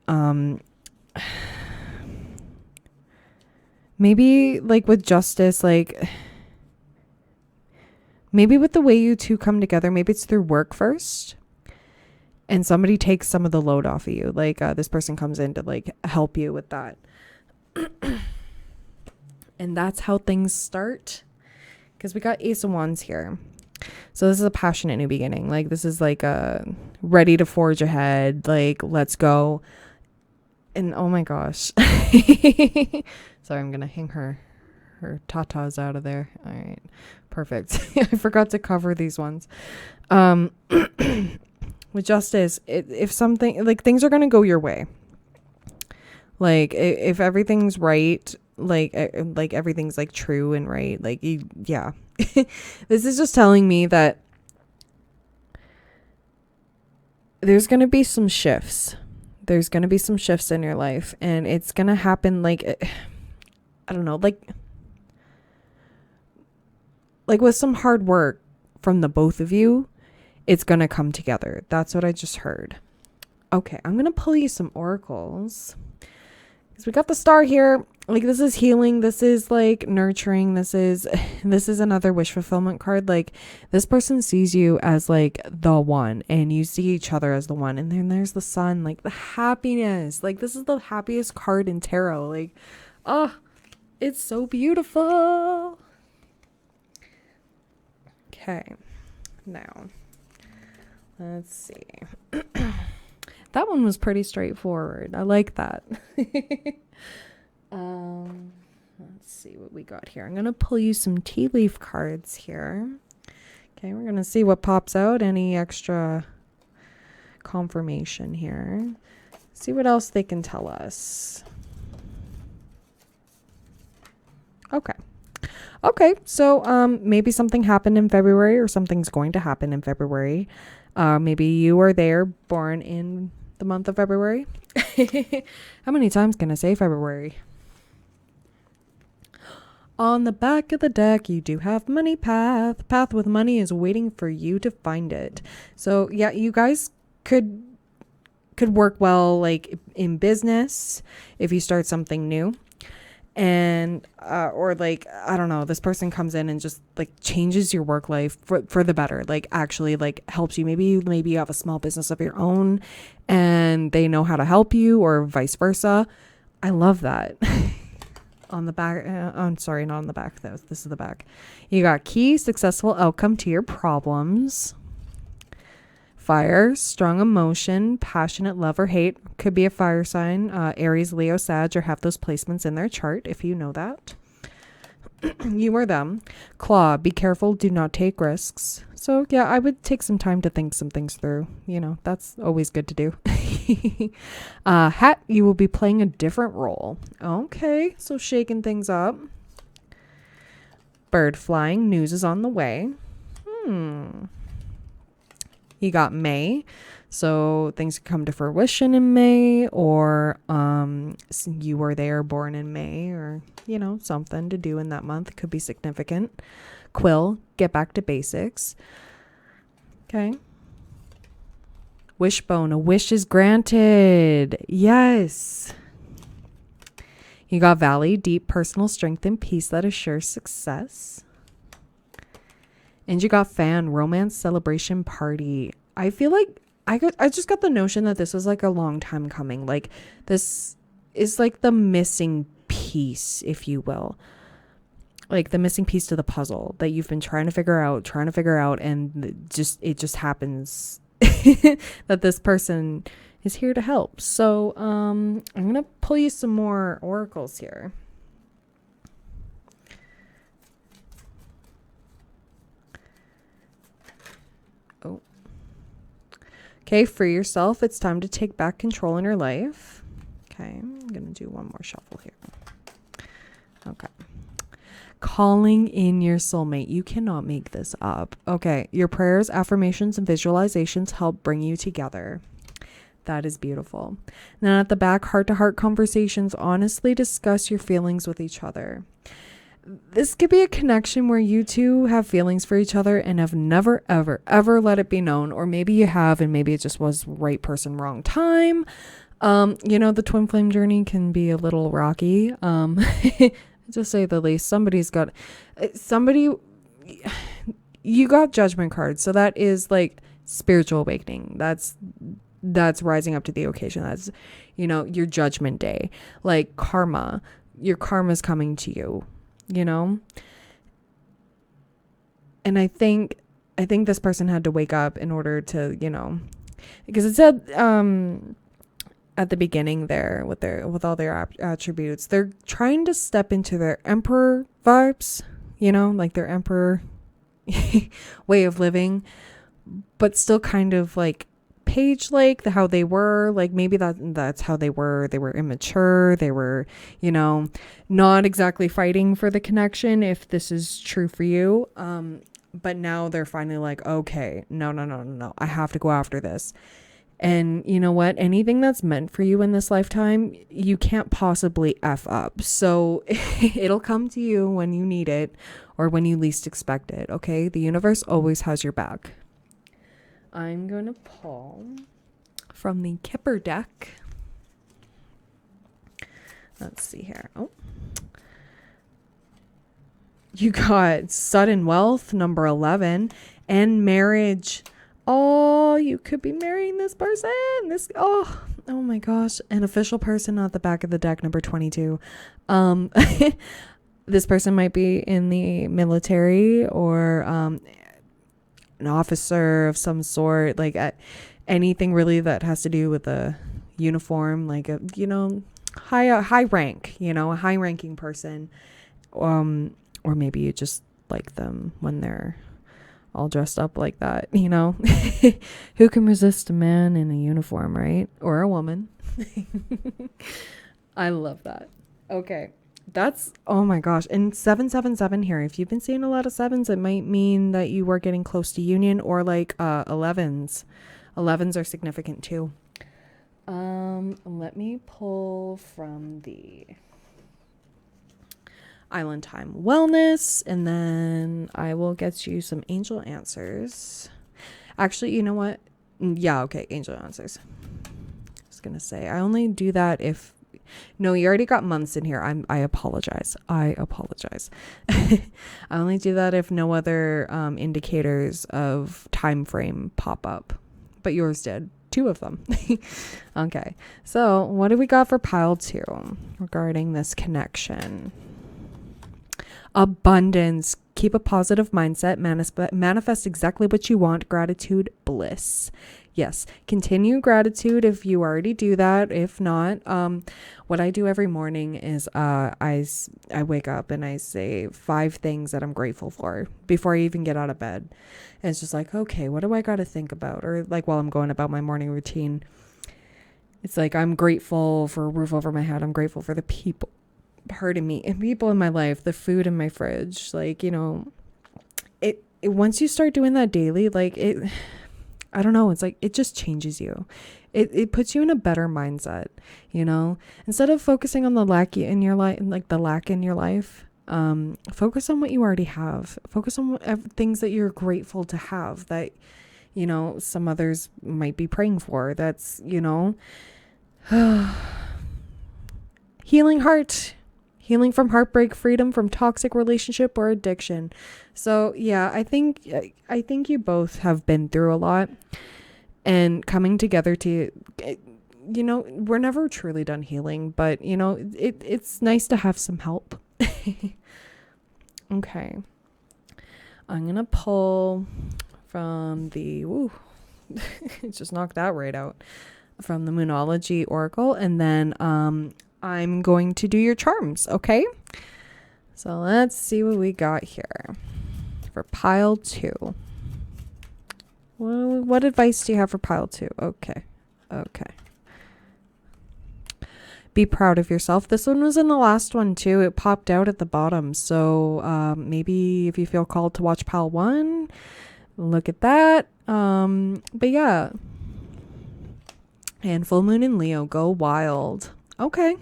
Maybe like with Justice, like maybe with the way you two come together, maybe it's through work first and somebody takes some of the load off of you. Like this person comes in to like help you with that. And that's how things start. Because we got Ace of Wands here. So this is a passionate new beginning. Like this is like ready to forge ahead. Like let's go. And oh my gosh. Sorry, I'm going to hang her tatas out of there. All right. Perfect. I forgot to cover these ones. With Justice, if something like things are going to go your way. Like if everything's right, like everything's like true and right, like yeah. This is just telling me that there's going to be some shifts. There's going to be some shifts in your life, and it's going to happen like I don't know, like with some hard work from the both of you, it's going to come together. That's what I just heard. Okay, I'm going to pull you some oracles. Because we got the star here. Like this is healing. This is like nurturing. This is another wish fulfillment card. Like this person sees you as like the one, and you see each other as the one. And then there's the sun, like the happiness. Like this is the happiest card in tarot. Like, oh, it's so beautiful. Okay, now let's see. That one was pretty straightforward. I like that. Let's see what we got here. I'm going to pull you some tea leaf cards here. Okay, we're going to see what pops out. Any extra confirmation here. See what else they can tell us. Okay, so maybe something happened in February, or something's going to happen in February. Maybe you are there, born in the month of February. How many times can I say February? On the back of the deck, you do have money path. Path with money is waiting for you to find it. So yeah, you guys could work well like in business if you start something new. And or like, I don't know, this person comes in and just like changes your work life for the better, like actually like helps you. Maybe you have a small business of your own and they know how to help you, or vice versa. I love that. On the back, I'm sorry, not on the back though. This is the back. You got key, successful outcome to your problems. Fire, strong emotion, passionate love or hate. Could be a fire sign. Aries, Leo, Sag, or have those placements in their chart if you know that. You or them. Claw, be careful, do not take risks. So yeah, I would take some time to think some things through. You know, that's always good to do. Hat, you will be playing a different role. Okay, so shaking things up. Bird flying, news is on the way. You got May, so things come to fruition in May, or you were there, born in May, or you know, something to do in that month could be significant. Quill, get back to basics. Okay. Wishbone, a wish is granted. Yes. You got Valley, deep personal strength and peace that assures success. And you got Fan, romance celebration party. I feel like I just got the notion that this was like a long time coming. Like this is like the missing piece, if you will. Like the missing piece to the puzzle that you've been trying to figure out, and it just happens that this person is here to help. So I'm gonna pull you some more oracles here. Okay, for yourself, it's time to take back control in your life. Okay, I'm going to do one more shuffle here. Okay. Calling in your soulmate. You cannot make this up. Okay. Your prayers, affirmations, and visualizations help bring you together. That is beautiful. Then at the back, heart-to-heart conversations. Honestly discuss your feelings with each other. This could be a connection where you two have feelings for each other and have never, ever, ever let it be known. Or maybe you have, and maybe it just was right person, wrong time. The twin flame journey can be a little rocky. To say the least. You got judgment cards. So that is like spiritual awakening. That's rising up to the occasion. That's, your judgment day. Like karma. Your karma's coming to you. And I think this person had to wake up in order to, because it said at the beginning there with all their attributes, they're trying to step into their emperor vibes, like their emperor way of living, but still kind of like page like how they were, like maybe that's how they were immature, they were not exactly fighting for the connection, if this is true for you, but now they're finally like, okay, no, I have to go after this. And you know what, anything that's meant for you in this lifetime, you can't possibly F up, so it'll come to you when you need it or when you least expect it. Okay, the universe always has your back. I'm going to pull from the Kipper Deck. Let's see here. Oh. You got sudden wealth, number 11, and marriage. Oh, you could be marrying this person. Oh my gosh. An official person at the back of the deck, number 22. This person might be in the military or an officer of some sort, like anything really that has to do with a uniform, like a high rank, a high ranking person, or maybe you just like them when they're all dressed up like that, who can resist a man in a uniform, right? Or a woman. I love that. Okay. That's, oh my gosh. And 777 here. If you've been seeing a lot of sevens, it might mean that you were getting close to union, or like 11s. 11s are significant too. Let me pull from the Island Time Wellness, and then I will get you some angel answers. Actually, you know what? Yeah, okay, angel answers. I was going to say, I only do that if... No, you already got months in here. I apologize. I only do that if no other indicators of time frame pop up. But yours did. 2 of them. Okay. So what do we got for pile 2 regarding this connection? Abundance. Keep a positive mindset. Manifest exactly what you want. Gratitude, bliss. Yes, continue gratitude if you already do that. If not, what I do every morning is I wake up and I say 5 things that I'm grateful for before I even get out of bed. And it's just like, okay, what do I got to think about? Or like while I'm going about my morning routine, it's like, I'm grateful for a roof over my head. I'm grateful for the people, and people in my life, the food in my fridge. Like, it once you start doing that daily, like I don't know. It's like, it just changes you. It puts you in a better mindset, instead of focusing on the lack in your life, focus on what you already have. Focus on things that you're grateful to have that, some others might be praying for. That's, healing heart, healing from heartbreak, freedom from toxic relationship or addiction. So yeah, I think you both have been through a lot, and coming together to, we're never truly done healing, but it's nice to have some help. Okay. I'm going to pull from the, just knocked that right out, from the Moonology Oracle, and then I'm going to do your charms, okay? So let's see what we got here for pile 2. What advice do you have for pile 2? Okay. Be proud of yourself. This one was in the last one too. It popped out at the bottom. So maybe if you feel called to watch pile 1, look at that. But yeah. And full moon in Leo, go wild. Okay.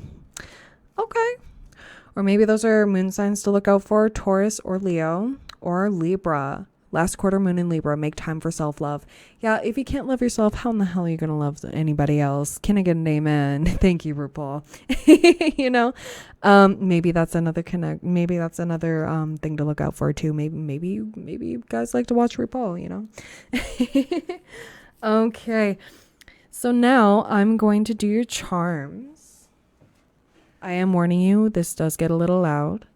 Or maybe those are moon signs to look out for, Taurus or Leo or Libra. Last quarter moon in Libra, make time for self-love. Yeah, if you can't love yourself, how in the hell are you going to love anybody else? Can I get an amen? Thank you, RuPaul. You know, maybe that's another maybe that's another thing to look out for too. Maybe you guys like to watch RuPaul, you know. Okay. So now I'm going to do your charms. I am warning you, this does get a little loud.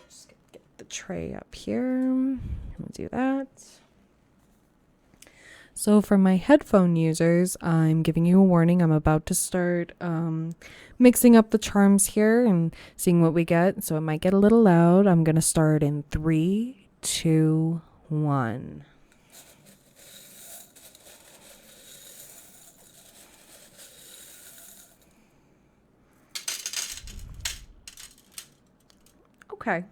Just get the tray up here. Do that. So for my headphone users, I'm giving you a warning. I'm about to start mixing up the charms here and seeing what we get. So it might get a little loud. I'm going to start in 3, 2, 1. Okay.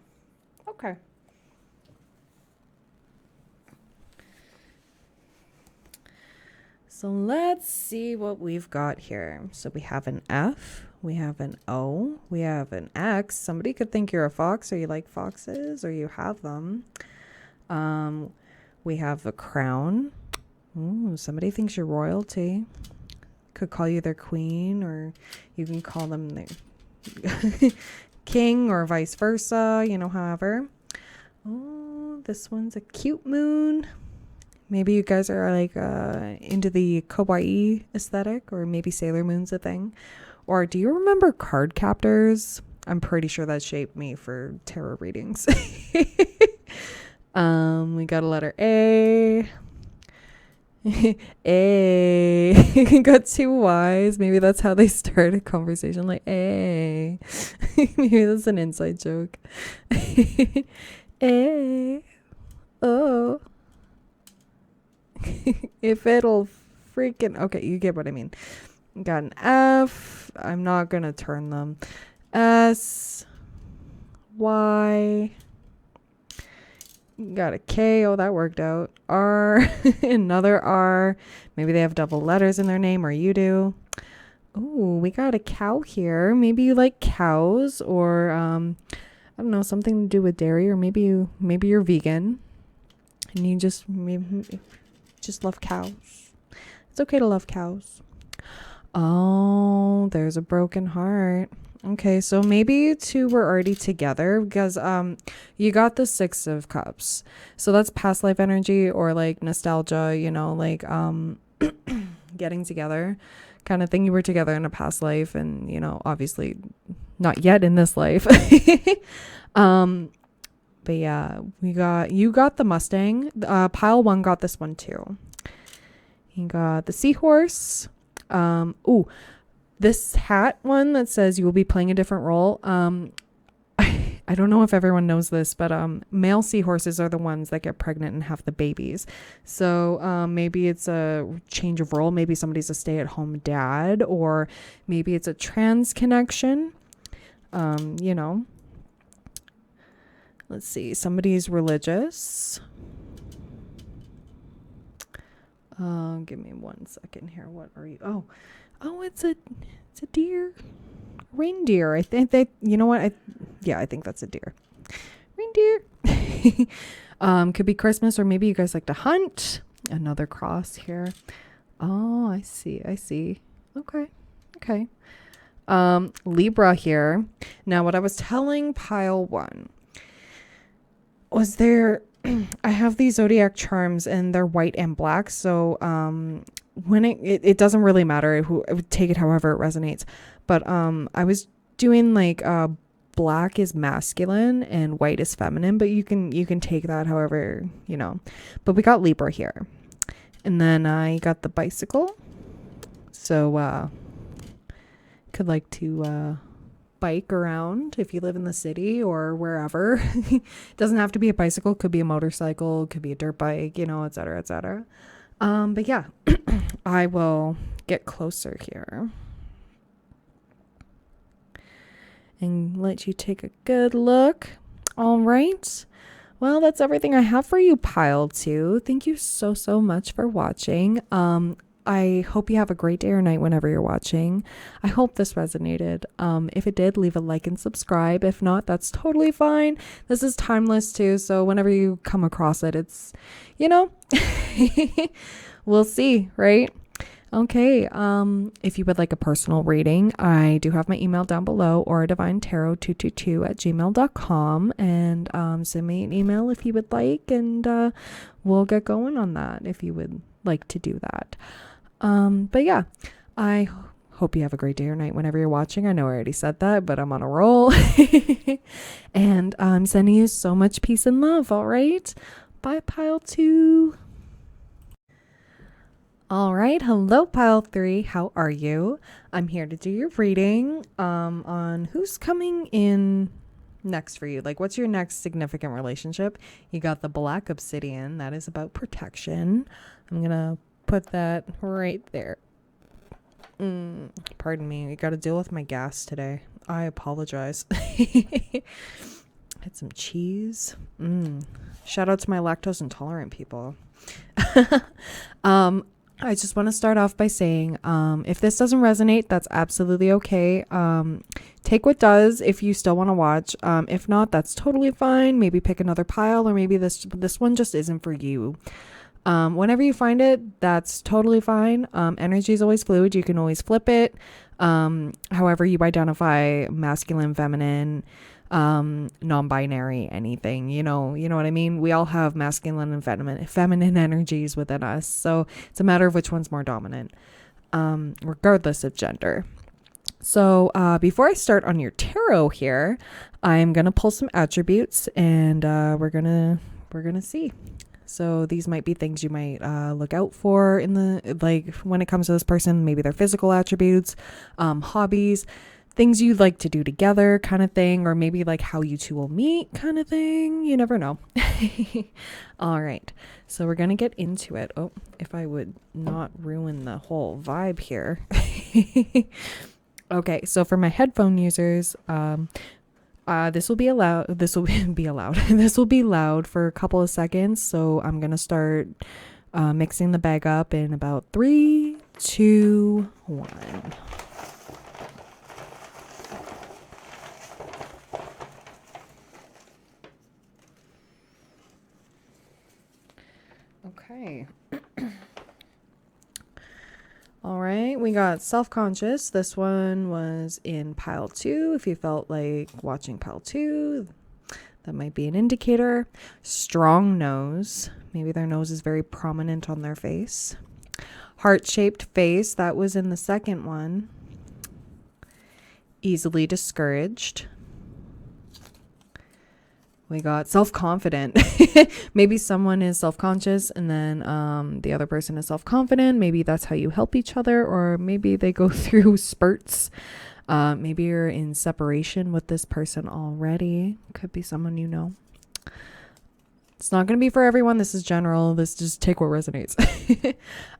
So let's see what we've got here. So we have an F, we have an O, we have an X. Somebody could think you're a fox or you like foxes or you have them. We have a crown. Ooh, somebody thinks you're royalty. Could call you their queen, or you can call them their king or vice versa, you know, however. Oh, this one's a cute moon. Maybe you guys are like into the kawaii aesthetic, or maybe Sailor Moon's a thing. Or do you remember card captors? I'm pretty sure that shaped me for tarot readings. We got a letter A. A. Got 2 Y's. Maybe that's how they start a conversation, like A. Maybe that's an inside joke. A. Oh. If it'll freaking... Okay, you get what I mean. Got an F. I'm not going to turn them. S. Y. Got a K. Oh, that worked out. R. Another R. Maybe they have double letters in their name, or you do. Oh, we got a cow here. Maybe you like cows, or I don't know, something to do with dairy, or maybe you're vegan and you just love cows. It's okay to love cows. Oh, there's a broken heart. Okay, so maybe you two were already together, because you got the 6 of Cups. So that's past life energy, or like nostalgia, you know, like getting together kind of thing. You were together in a past life, and, you know, obviously not yet in this life. But yeah, you got the Mustang. Pile 1 got this one too. You got the seahorse. Ooh, this hat one that says you will be playing a different role. I don't know if everyone knows this, but male seahorses are the ones that get pregnant and have the babies. So maybe it's a change of role. Maybe somebody's a stay-at-home dad, or maybe it's a trans connection. You know. Let's see. Somebody's religious. Give me 1 second here. What are you? Oh, it's a deer. Reindeer. I think that, you know what? I think that's a deer. Reindeer. Could be Christmas, or maybe you guys like to hunt. Another cross here. Oh, I see. Okay. Libra here. Now, what I was telling pile 1 was I have these zodiac charms, and they're white and black. So when it doesn't really matter I would take it however it resonates. But I was doing like black is masculine and white is feminine, but you can take that however, you know. But we got Libra here. And then I got the bicycle. So could like to bike around if you live in the city or wherever. Doesn't have to be a bicycle, could be a motorcycle, could be a dirt bike, you know, etc. But yeah, I will get closer here. and let you take a good look. All right. Well, that's everything I have for you, pile 2. Thank you so much for watching. I hope you have a great day or night whenever you're watching. I hope this resonated. If it did, leave a like and subscribe. If not, that's totally fine. This is timeless too, so whenever you come across it, it's, we'll see, right? Okay, if you would like a personal reading, I do have my email down below, or divinetarot222@gmail.com, and send me an email if you would like, and we'll get going on that if you would like to do that. But yeah, I hope you have a great day or night whenever you're watching. I know I already said that, but I'm on a roll. And I'm sending you so much peace and love, all right? Bye, pile 2. All right. Hello, pile 3. How are you? I'm here to do your reading on who's coming in next for you. Like, what's your next significant relationship? You got the Black Obsidian. That is about protection. I'm going to put that right there. Pardon me. I got to deal with my gas today. I apologize. Had some cheese. Shout out to my lactose intolerant people. I just want to start off by saying, if this doesn't resonate, that's absolutely okay. Take what does if you still want to watch. If not, that's totally fine. Maybe pick another pile, or maybe this one just isn't for you. Whenever you find it, that's totally fine. Energy is always fluid. You can always flip it. However you identify, masculine, feminine, non-binary, anything, you know what I mean? We all have masculine and feminine energies within us. So it's a matter of which one's more dominant, regardless of gender. So, before I start on your tarot here, I'm going to pull some attributes, and, we're going to see. So these might be things you might look out for in the, like, when it comes to this person, maybe their physical attributes, hobbies, things you like to do together kind of thing, or maybe like how you two will meet kind of thing. You never know. All right. So we're going to get into it. Oh, if I would not ruin the whole vibe here. Okay. So for my headphone users, this will be allowed. This will be allowed. This will be loud for a couple of seconds. So I'm going to start mixing the bag up in about 3, 2, 1. Okay. All right, we got self-conscious. This one was in pile 2. If you felt like watching pile 2, that might be an indicator. Strong nose. Maybe their nose is very prominent on their face. Heart-shaped face. That was in the second one. Easily discouraged. We got self-confident. Maybe someone is self-conscious and then the other person is self-confident. Maybe that's how you help each other, or maybe they go through spurts. Maybe you're in separation with this person already. Could be someone you know. It's not going to be for everyone. This is general. This just take what resonates.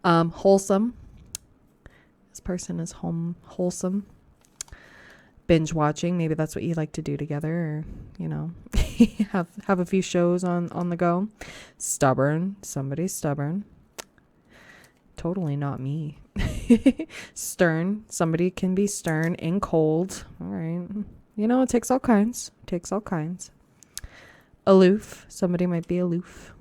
Wholesome. This person is wholesome. Binge watching, maybe that's what you like to do together, or have a few shows on the go. Stubborn, somebody's stubborn. Totally not me. Stern, somebody can be stern and cold. All right, it takes all kinds. Aloof, somebody might be aloof.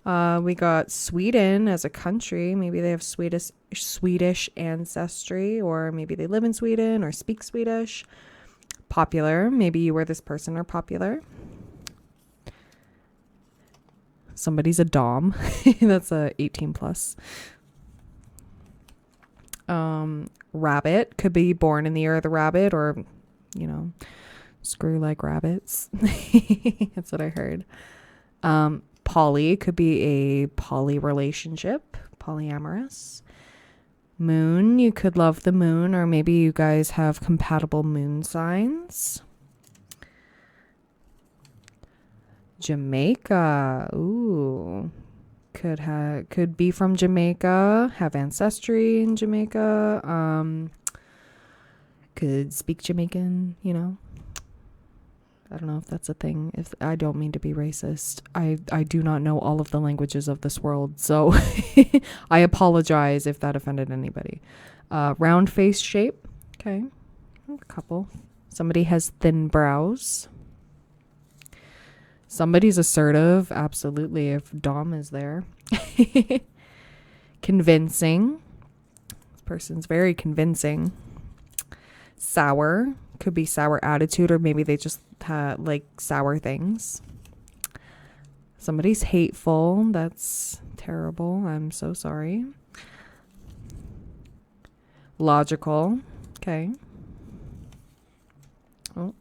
We got Sweden as a country. Maybe they have Swedish ancestry, or maybe they live in Sweden or speak Swedish. Popular. Maybe you or this person are popular. Somebody's a dom. That's a 18 plus. Rabbit. Could be born in the year of the rabbit, or, screw like rabbits. That's what I heard. Poly, could be a poly relationship, polyamorous. Moon, you could love the moon, or maybe you guys have compatible moon signs. Jamaica, ooh, could be from Jamaica, have ancestry in Jamaica. could speak Jamaican, you know. I don't know if that's a thing. If I don't mean to be racist. I do not know all of the languages of this world, so I apologize if that offended anybody. Round face shape. Okay. A couple. Somebody has thin brows. Somebody's assertive. Absolutely, if Dom is there. Convincing. This person's very convincing. Sour. Could be sour attitude, or maybe they just like sour things. Somebody's hateful. That's terrible. I'm so sorry. Logical. Okay. Oh.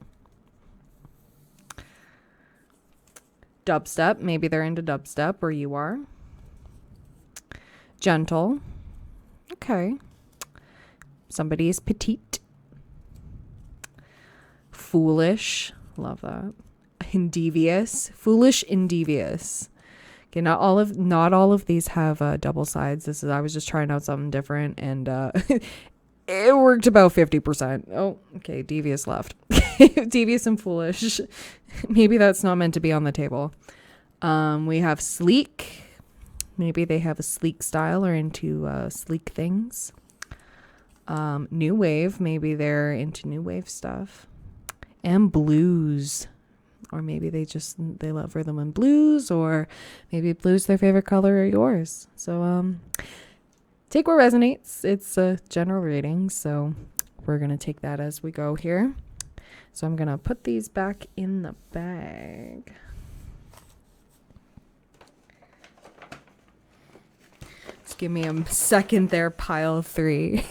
Dubstep. Maybe they're into dubstep, or you are. Gentle. Okay. Somebody is petite. Foolish. Love that. Endevious. Foolish, endevious. Okay, not all of these have double sides. I was just trying out something different, and it worked about 50%. Oh, okay, devious left. Devious and foolish. Maybe that's not meant to be on the table. We have sleek. Maybe they have a sleek style or into sleek things. New wave. Maybe they're into new wave stuff. And blues. Or maybe they love rhythm and blues, or maybe blue's their favorite color or yours. So take what resonates. It's a general reading, so we're going to take that as we go here. So I'm going to put these back in the bag. Just give me a second there, pile 3.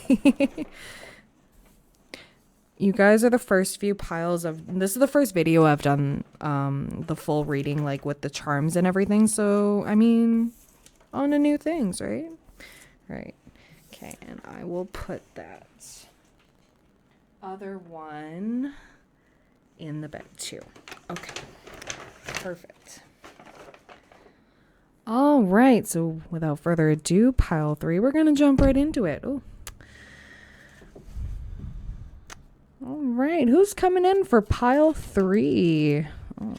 You guys are the first few piles of, this is the first video I've done the full reading, like with the charms and everything. So, I mean, on to new things, right? Right. Okay, and I will put that other one in the bag too. Okay, perfect. All right, so without further ado, pile 3, we're going to jump right into it. Oh. All right, who's coming in for pile 3? Oh,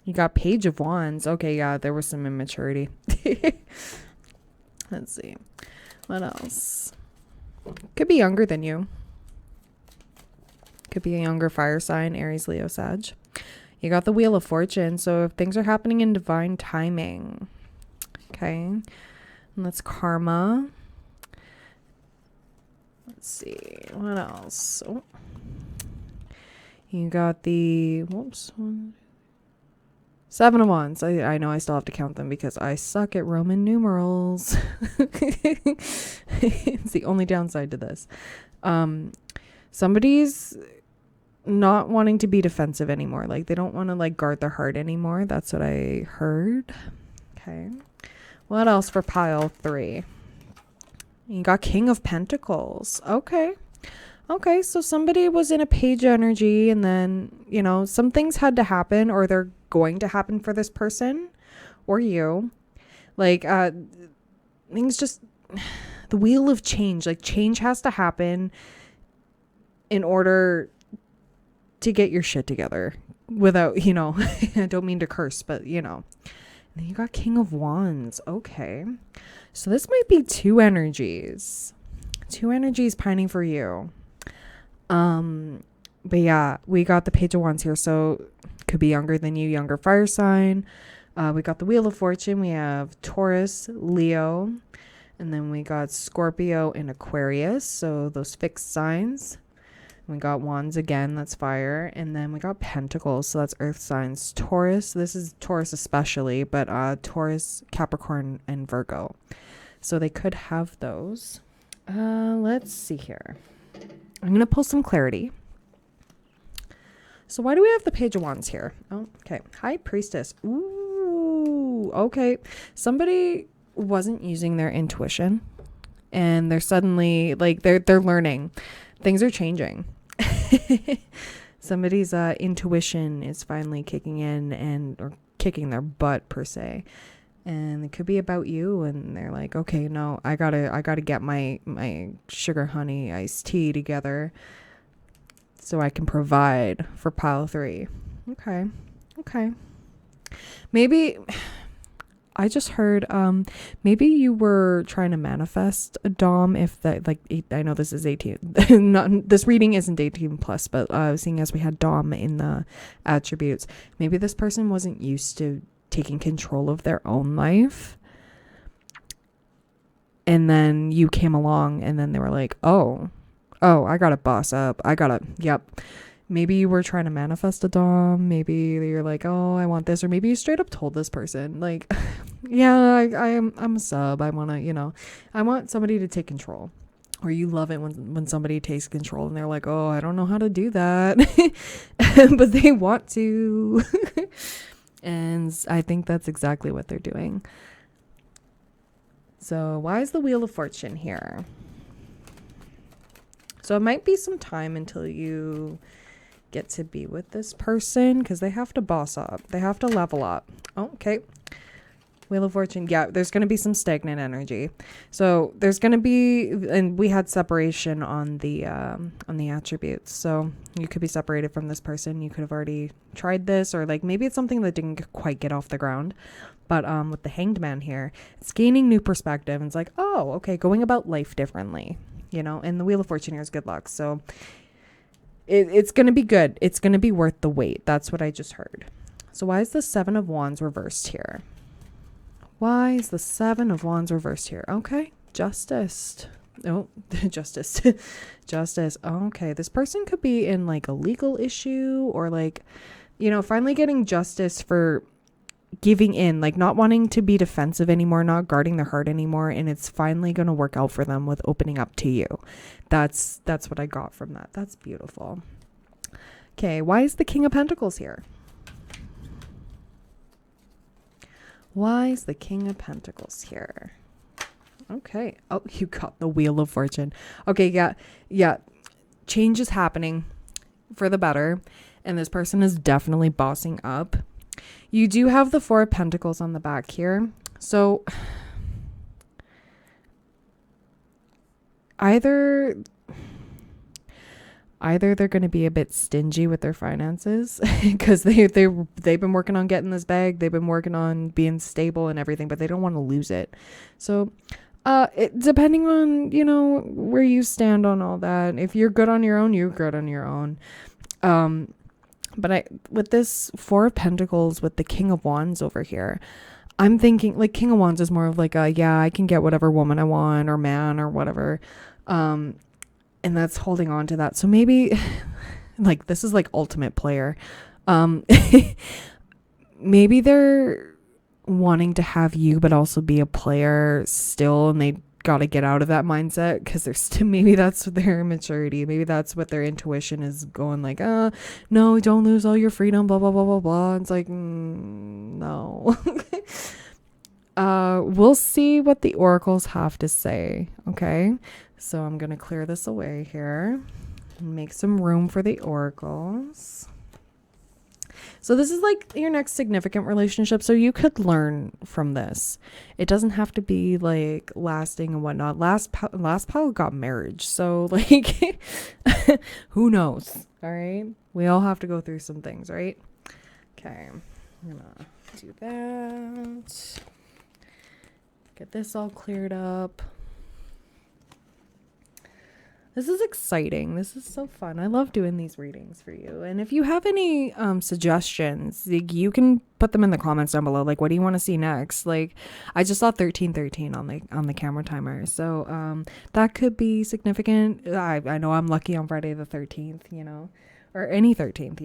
you got Page of Wands. Okay, yeah, there was some immaturity. Let's see. What else? Could be younger than you. Could be a younger fire sign, Aries, Leo, Sag. You got the Wheel of Fortune, so if things are happening in divine timing. Okay, and that's karma. Let's see, what else? Oh. You got the, Seven of Wands. I know I still have to count them because I suck at Roman numerals. It's the only downside to this. Somebody's not wanting to be defensive anymore. Like, they don't want to, like, guard their heart anymore. That's what I heard. Okay. What else for pile 3? You got King of Pentacles. Okay. Okay, so somebody was in a page energy, and then, you know, some things had to happen, or they're going to happen for this person or you. Like, things just, the wheel of change, like change has to happen in order to get your shit together without, you know, I don't mean to curse, but you know. And then you got King of Wands. Okay. So this might be 2 energies. 2 energies pining for you. But yeah, we got the Page of Wands here, so could be younger than you, younger fire sign. We got the Wheel of Fortune. We have Taurus, Leo, and then we got Scorpio and Aquarius, so those fixed signs. We got Wands again, that's fire, and then we got Pentacles, so that's earth signs. Taurus, this is Taurus especially, but Taurus, Capricorn, and Virgo. So they could have those. Let's see here. I'm going to pull some clarity. So why do we have the Page of Wands here? Oh, okay. High Priestess. Ooh, okay. Somebody wasn't using their intuition, and they're suddenly, like, they're learning. Things are changing. Somebody's intuition is finally kicking in, or kicking their butt per se. And it could be about you, and they're like, okay, no, I gotta get my sugar honey iced tea together. so I can provide for pile 3. Okay. Okay. Maybe I just heard maybe you were trying to manifest a dom. If that, like, I know this is 18 not, this reading isn't 18 plus, but seeing as we had dom in the attributes, maybe this person wasn't used to taking control of their own life, and then you came along and then they were like, oh, I gotta boss up, yep. Maybe you were trying to manifest a dom. Maybe you're like, oh, I want this. Or maybe you straight up told this person, like, yeah, I'm a sub. I want to, I want somebody to take control. Or you love it when somebody takes control and they're like, oh, I don't know how to do that. But they want to. And I think that's exactly what they're doing. So why is the Wheel of Fortune here? So it might be some time until you get to be with this person, because they have to boss up. They have to level up. Oh, okay. Wheel of Fortune. Yeah, there's going to be some stagnant energy. So there's going to be, and we had separation on the attributes. So you could be separated from this person. You could have already tried this, or like maybe it's something that didn't quite get off the ground. But with the Hanged Man here, it's gaining new perspective. And it's like, oh, okay, going about life differently, and the Wheel of Fortune here is good luck. So it's going to be good. It's going to be worth the wait. That's what I just heard. So why is the 7 of Wands reversed here? Why is the 7 of Wands reversed here? Okay. Justice. Oh, justice. Justice. Okay. This person could be in like a legal issue, or like, finally getting justice for giving in, like not wanting to be defensive anymore, not guarding their heart anymore, and it's finally going to work out for them with opening up to you. That's what I got from that. That's beautiful. Okay, why is the King of Pentacles here? Why is the King of Pentacles here? Okay. Oh, you got the Wheel of Fortune. Okay, yeah. Change is happening for the better, and this person is definitely bossing up. You do have the 4 of Pentacles on the back here. So either they're going to be a bit stingy with their finances because they've been working on getting this bag. They've been working on being stable and everything, but they don't want to lose it. So depending on, where you stand on all that, if you're good on your own, you're good on your own. But with this 4 of Pentacles with the King of Wands over here, I'm thinking like King of Wands is more of like I can get whatever woman I want or man or whatever. And that's holding on to that. So maybe like this is like ultimate player. Maybe they're wanting to have you, but also be a player still. And they got to get out of that mindset because they're still, maybe that's their maturity. Maybe that's what their intuition is going like, no, don't lose all your freedom, blah, blah, blah, blah, blah. It's like, no. We'll see what the oracles have to say. Okay. So I'm going to clear this away here and make some room for the oracles. So this is like your next significant relationship. So you could learn from this. It doesn't have to be like lasting and whatnot. Last pal got marriage. So like, who knows? All right. We all have to go through some things, right? Okay. I'm going to do that. Get this all cleared up. This is exciting. This is so fun. I love doing these readings for you. And if you have any suggestions, you can put them in the comments down below. Like, what do you want to see next? Like, I just saw 1313 on the camera timer. So that could be significant. I know I'm lucky on Friday the 13th, or any 13th,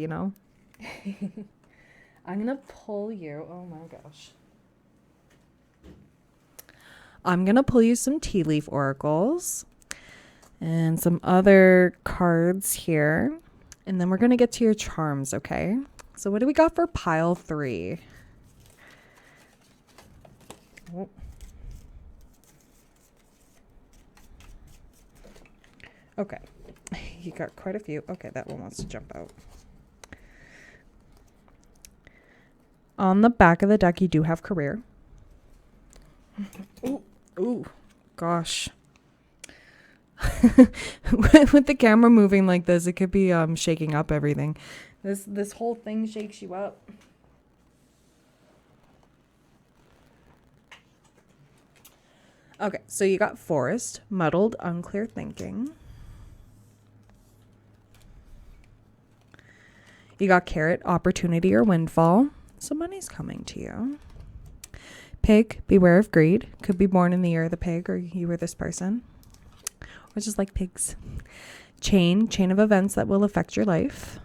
I'm going to pull you. Oh my gosh. I'm going to pull you some tea leaf oracles and some other cards here. And then we're going to get to your charms, okay? So what do we got for pile 3? Oh. Okay. You got quite a few. Okay, that one wants to jump out. On the back of the deck, you do have career. Ooh, gosh. With the camera moving like this, it could be shaking up everything. This whole thing shakes you up. Okay, so you got forest, muddled, unclear thinking. You got carrot, opportunity or windfall. So money's coming to you. Pig, beware of greed. Could be born in the year of the pig, or you were this person. Or just like pigs. Chain of events that will affect your life.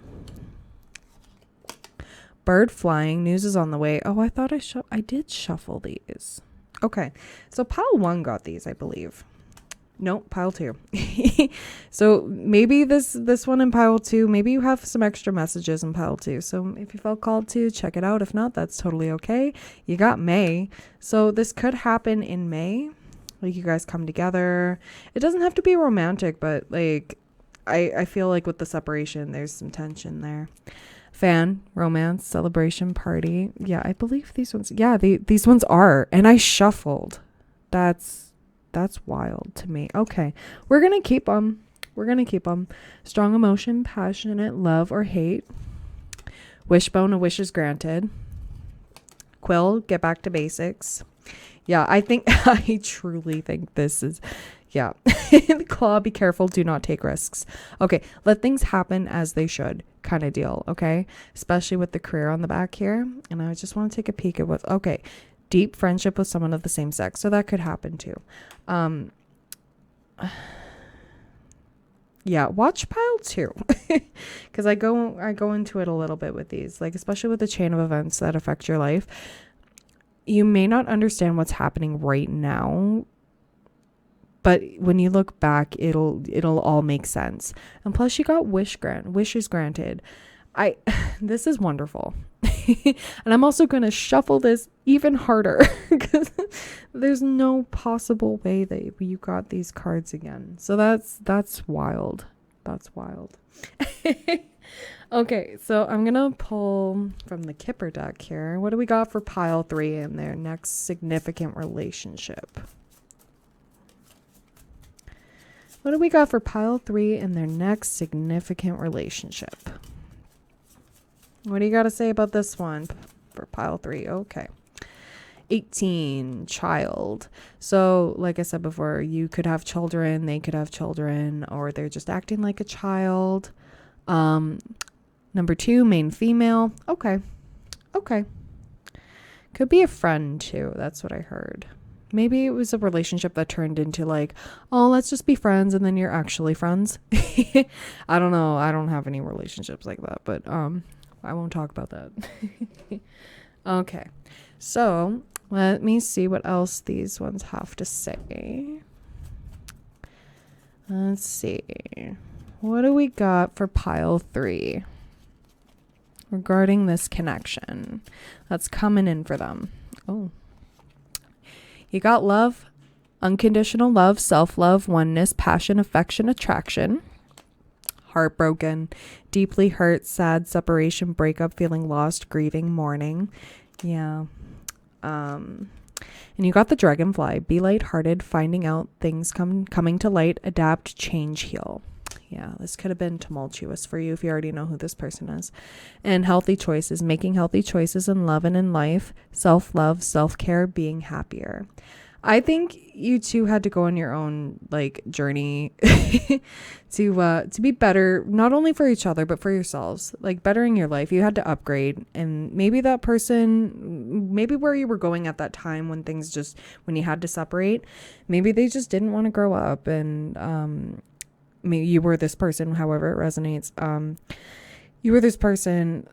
Bird flying, news is on the way. Oh, I thought I did shuffle these. Okay, so pile 1 got these, I believe. Nope, pile 2. So maybe this one in pile 2, maybe you have some extra messages in pile 2. So if you felt called to, check it out. If not, that's totally okay. You got May. So this could happen in May. Like you guys come together. It doesn't have to be romantic, but like I feel like with the separation, there's some tension there. Fan, romance, celebration, party. Yeah, I believe these ones. Yeah, these ones are. And I shuffled. That's wild to me. Okay, we're going to keep them. Strong emotion, passionate, love or hate. Wishbone, a wish is granted. Quill, get back to basics. Yeah, I truly think this is, yeah. Claw, be careful, do not take risks. Okay, let things happen as they should kind of deal, okay? Especially with the career on the back here. And I just want to take a peek at what, okay. Deep friendship with someone of the same sex. So that could happen too. Yeah, watch pile 2. Because I go into it a little bit with these, like especially with the chain of events that affect your life. You may not understand what's happening right now, but when you look back, it'll all make sense. And plus you got wishes granted. This is wonderful. And I'm also going to shuffle this even harder because there's no possible way that you got these cards again. So that's wild. That's wild. Okay, so I'm going to pull from the Kipper deck here. What do we got for pile 3 in their next significant relationship? What do we got for pile 3 in their next significant relationship? What do you got to say about this one for pile 3? Okay. 18, child. So like I said before, you could have children, they could have children, or they're just acting like a child. Number 2, main female. Okay. Could be a friend too. That's what I heard. Maybe it was a relationship that turned into like, oh, let's just be friends, and then you're actually friends. I don't know. I don't have any relationships like that, but I won't talk about that. Okay, so let me see what else these ones have to say. Let's see. What do we got for pile 3 regarding this connection that's coming in for them? Oh, you got love, unconditional love, self-love, oneness, passion, affection, attraction. Heartbroken, deeply hurt, sad, separation, breakup, feeling lost, grieving, mourning. Yeah. And you got the dragonfly, be lighthearted, finding out things coming to light, adapt, change, heal. Yeah, this could have been tumultuous for you if you already know who this person is. And healthy choices, making healthy choices in love and in life, self-love, self-care, being happier. I think you two had to go on your own like journey to be better, not only for each other, but for yourselves, like bettering your life. You had to upgrade, and maybe that person, maybe where you were going at that time when you had to separate, maybe they just didn't want to grow up, and maybe you were this person, however it resonates. You were this person,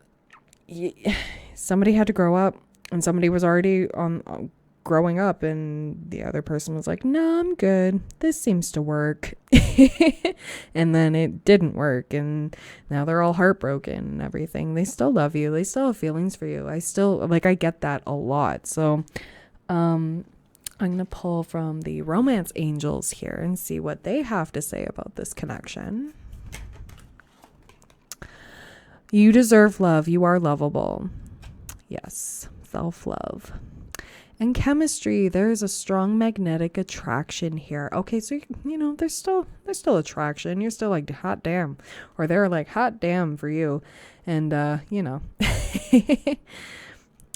somebody had to grow up, and somebody was already on growing up, and the other person was like, no, I'm good, this seems to work. And then it didn't work, and now they're all heartbroken and everything. They still love you, they still have feelings for you. I get that a lot. So I'm gonna pull from the romance angels here and see what they have to say about this connection. You deserve love, you are lovable. Yes, self-love. And chemistry, there's a strong magnetic attraction here. Okay, so there's still attraction. You're still like hot damn, or they're like hot damn for you, and and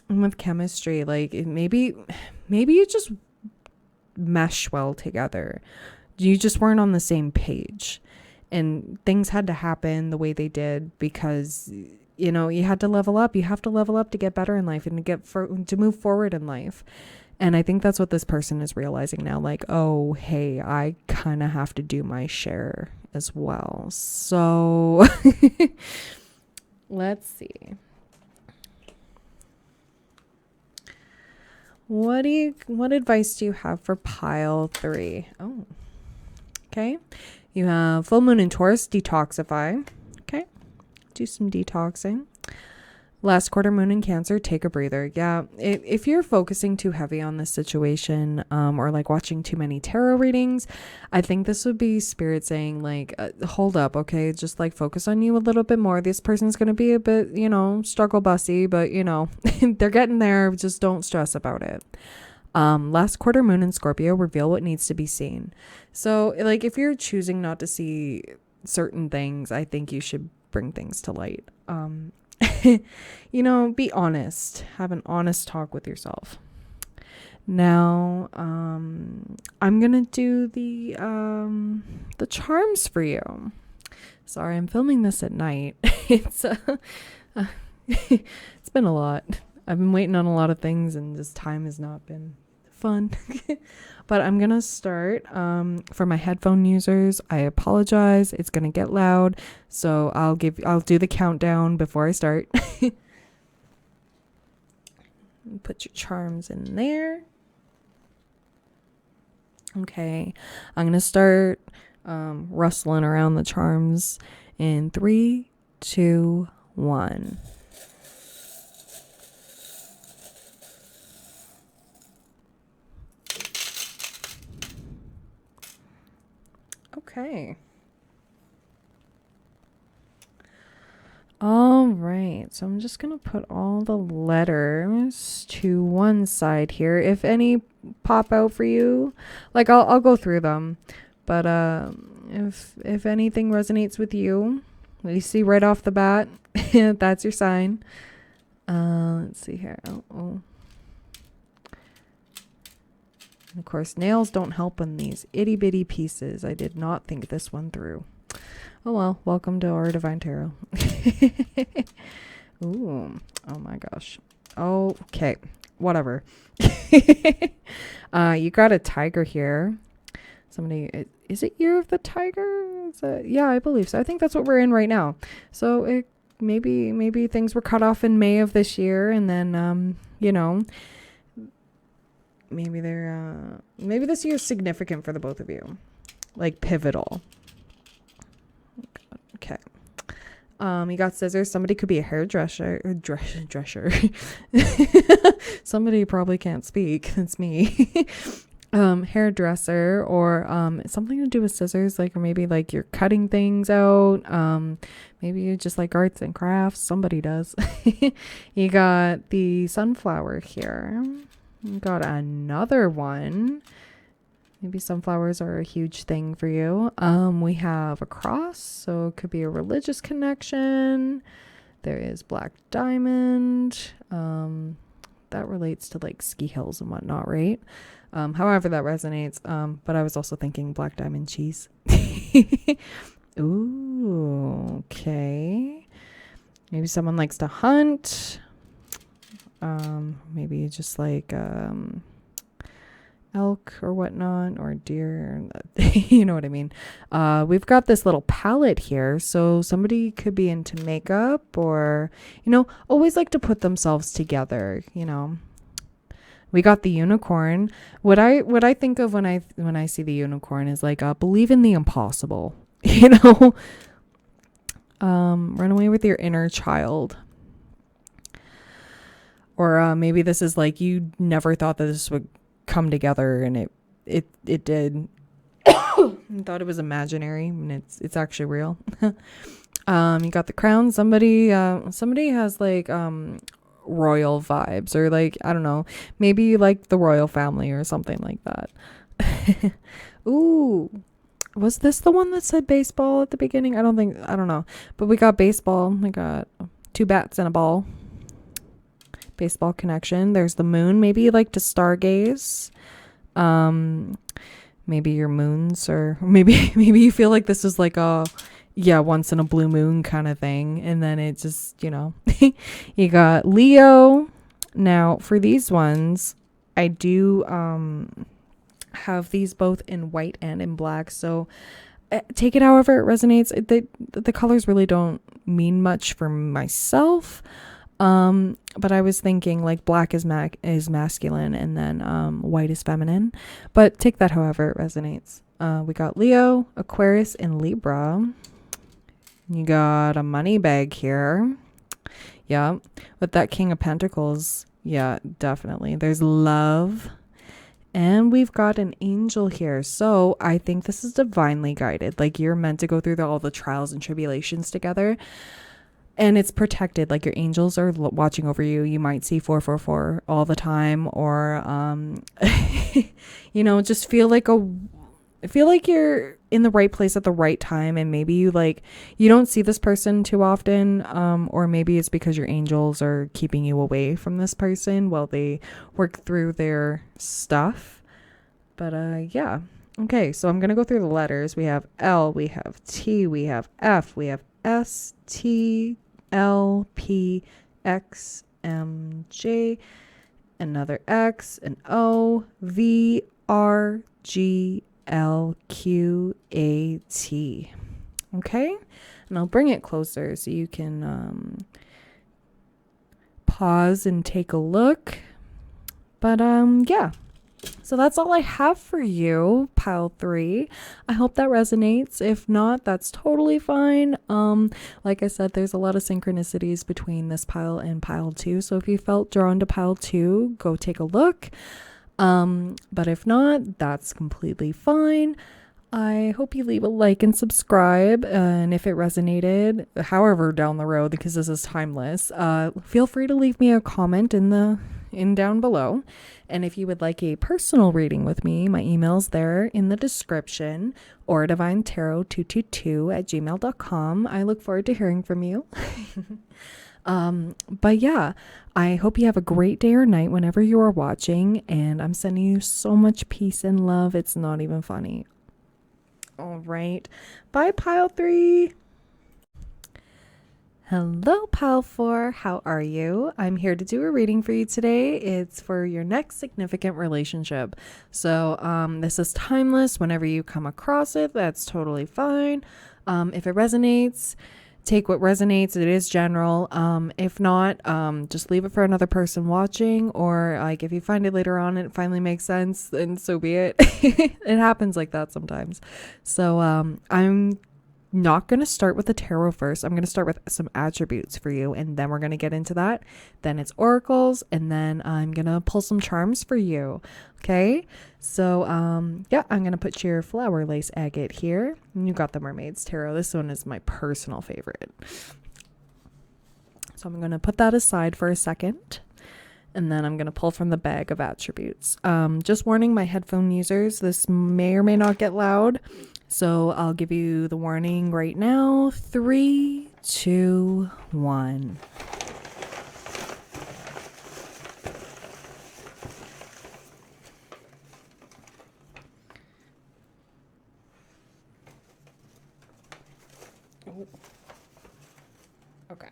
with chemistry, like maybe you just mesh well together. You just weren't on the same page, and things had to happen the way they did because you had to level up. You have to level up to get better in life and to move forward in life. And I think that's what this person is realizing now. Like, oh, hey, I kind of have to do my share as well. So let's see. What advice do you have for pile 3? Oh, okay. You have full moon in Taurus, detoxify. Okay. Do some detoxing. Last quarter moon in Cancer, take a breather. Yeah, if you're focusing too heavy on this situation, or like watching too many tarot readings, I think this would be spirit saying like, hold up, okay, just like focus on you a little bit more. This person's going to be a bit, struggle bussy, but they're getting there. Just don't stress about it. Last quarter moon in Scorpio, reveal what needs to be seen. So like if you're choosing not to see certain things, I think you should bring things to light. Be honest. Have an honest talk with yourself. Now, I'm gonna do the charms for you. Sorry, I'm filming this at night. It's it's been a lot. I've been waiting on a lot of things, and this time has not been fun. But I'm gonna start. For my headphone users, I apologize. It's gonna get loud, so I'll do the countdown before I start. Put your charms in there. Okay, I'm gonna start rustling around the charms in 3, 2, 1. Okay. All right. So I'm just going to put all the letters to one side here. If any pop out for you, like I'll go through them. But if anything resonates with you, you see right off the bat, that's your sign. Let's see here. Oh. Of course, nails don't help on these itty bitty pieces. I did not think this one through. Oh well, welcome to our Divine Tarot. Ooh, oh my gosh. Okay, whatever. You got a tiger here. Somebody, is it Year of the Tiger? Yeah, I believe so. I think that's what we're in right now. So maybe things were cut off in May of this year, and then maybe maybe this year is significant for the both of you, like pivotal. Okay. You got scissors. Somebody could be a hairdresser. Dresser. Somebody probably can't speak. That's me. Hairdresser, or something to do with scissors, like, or maybe like you're cutting things out. Maybe you just like arts and crafts. Somebody does. You got the sunflower here. You got another one. Maybe sunflowers are a huge thing for you. We have a cross, so it could be a religious connection. There is black diamond. That relates to like ski hills and whatnot, right? However that resonates. But I was also thinking black diamond cheese. Ooh, okay. Maybe someone likes to hunt. Maybe just like elk or whatnot, or deer. You know what I mean? We've got this little palette here, so somebody could be into makeup, or always like to put themselves together. We got the unicorn. What I think of when I see the unicorn is like, believe in the impossible. Run away with your inner child. Or maybe this is like you never thought that this would come together, and it did. You thought it was imaginary, and it's actually real. You got the crown. Somebody has like royal vibes, or like, I don't know, maybe you like the royal family or something like that. Ooh, was this the one that said baseball at the beginning? I don't know. But we got baseball. We got 2 bats and a ball. Baseball connection. There's the moon. Maybe you like to stargaze. Maybe your moons, or maybe you feel like this is like a once in a blue moon kind of thing, and then it just, you know. You got Leo. Now for these ones, I do have these both in white and in black, so take it however it resonates. The colors really don't mean much for myself. But I was thinking like black is masculine, and then white is feminine, but take that however it resonates. We got Leo, Aquarius, and Libra. You got a money bag here. Yeah, with that King of Pentacles. Yeah, definitely. There's love. And we've got an angel here. So I think this is divinely guided. Like, you're meant to go through all the trials and tribulations together. And it's protected. Like, your angels are watching over you. You might see 444 all the time. Or, you know, just feel like you're in the right place at the right time. And maybe you don't see this person too often. Or maybe it's because your angels are keeping you away from this person while they work through their stuff. But yeah. Okay, so I'm going to go through the letters. We have L, we have T, we have F, we have S, T, L, P, X, M, J, another X, an O, V, R, G, L, Q, A, T. Okay, and I'll bring it closer so you can pause and take a look. But yeah. So that's all I have for you, pile 3. I hope that resonates. If not, that's totally fine. Like I said, there's a lot of synchronicities between this pile and pile 2. So if you felt drawn to pile 2, go take a look. But if not, that's completely fine. I hope you leave a like and subscribe. And if it resonated, however down the road, because this is timeless, feel free to leave me a comment in down below. And if you would like a personal reading with me, my email's there in the description, or divinetarot222@gmail.com. I look forward to hearing from you. But yeah, I hope you have a great day or night whenever you are watching, and I'm sending you so much peace and love. It's not even funny. All right. Bye, pile 3. Hello, pile 4. How are you? I'm here to do a reading for you today. It's for your next significant relationship. So this is timeless. Whenever you come across it, that's totally fine. If it resonates, take what resonates. It is general. If not, just leave it for another person watching, or like if you find it later on and it finally makes sense, then so be it. It happens like that sometimes. So I'm not going to start with the tarot first. I'm going to start with some attributes for you, and then we're going to get into that. Then it's oracles, and then I'm going to pull some charms for you. Okay. So, yeah, I'm going to put your flower lace agate here. And you got the Mermaid's Tarot. This one is my personal favorite. So I'm going to put that aside for a second. And then I'm going to pull from the bag of attributes. Just warning my headphone users, this may or may not get loud. So I'll give you the warning right now. 3, 2, 1. Oh. Okay.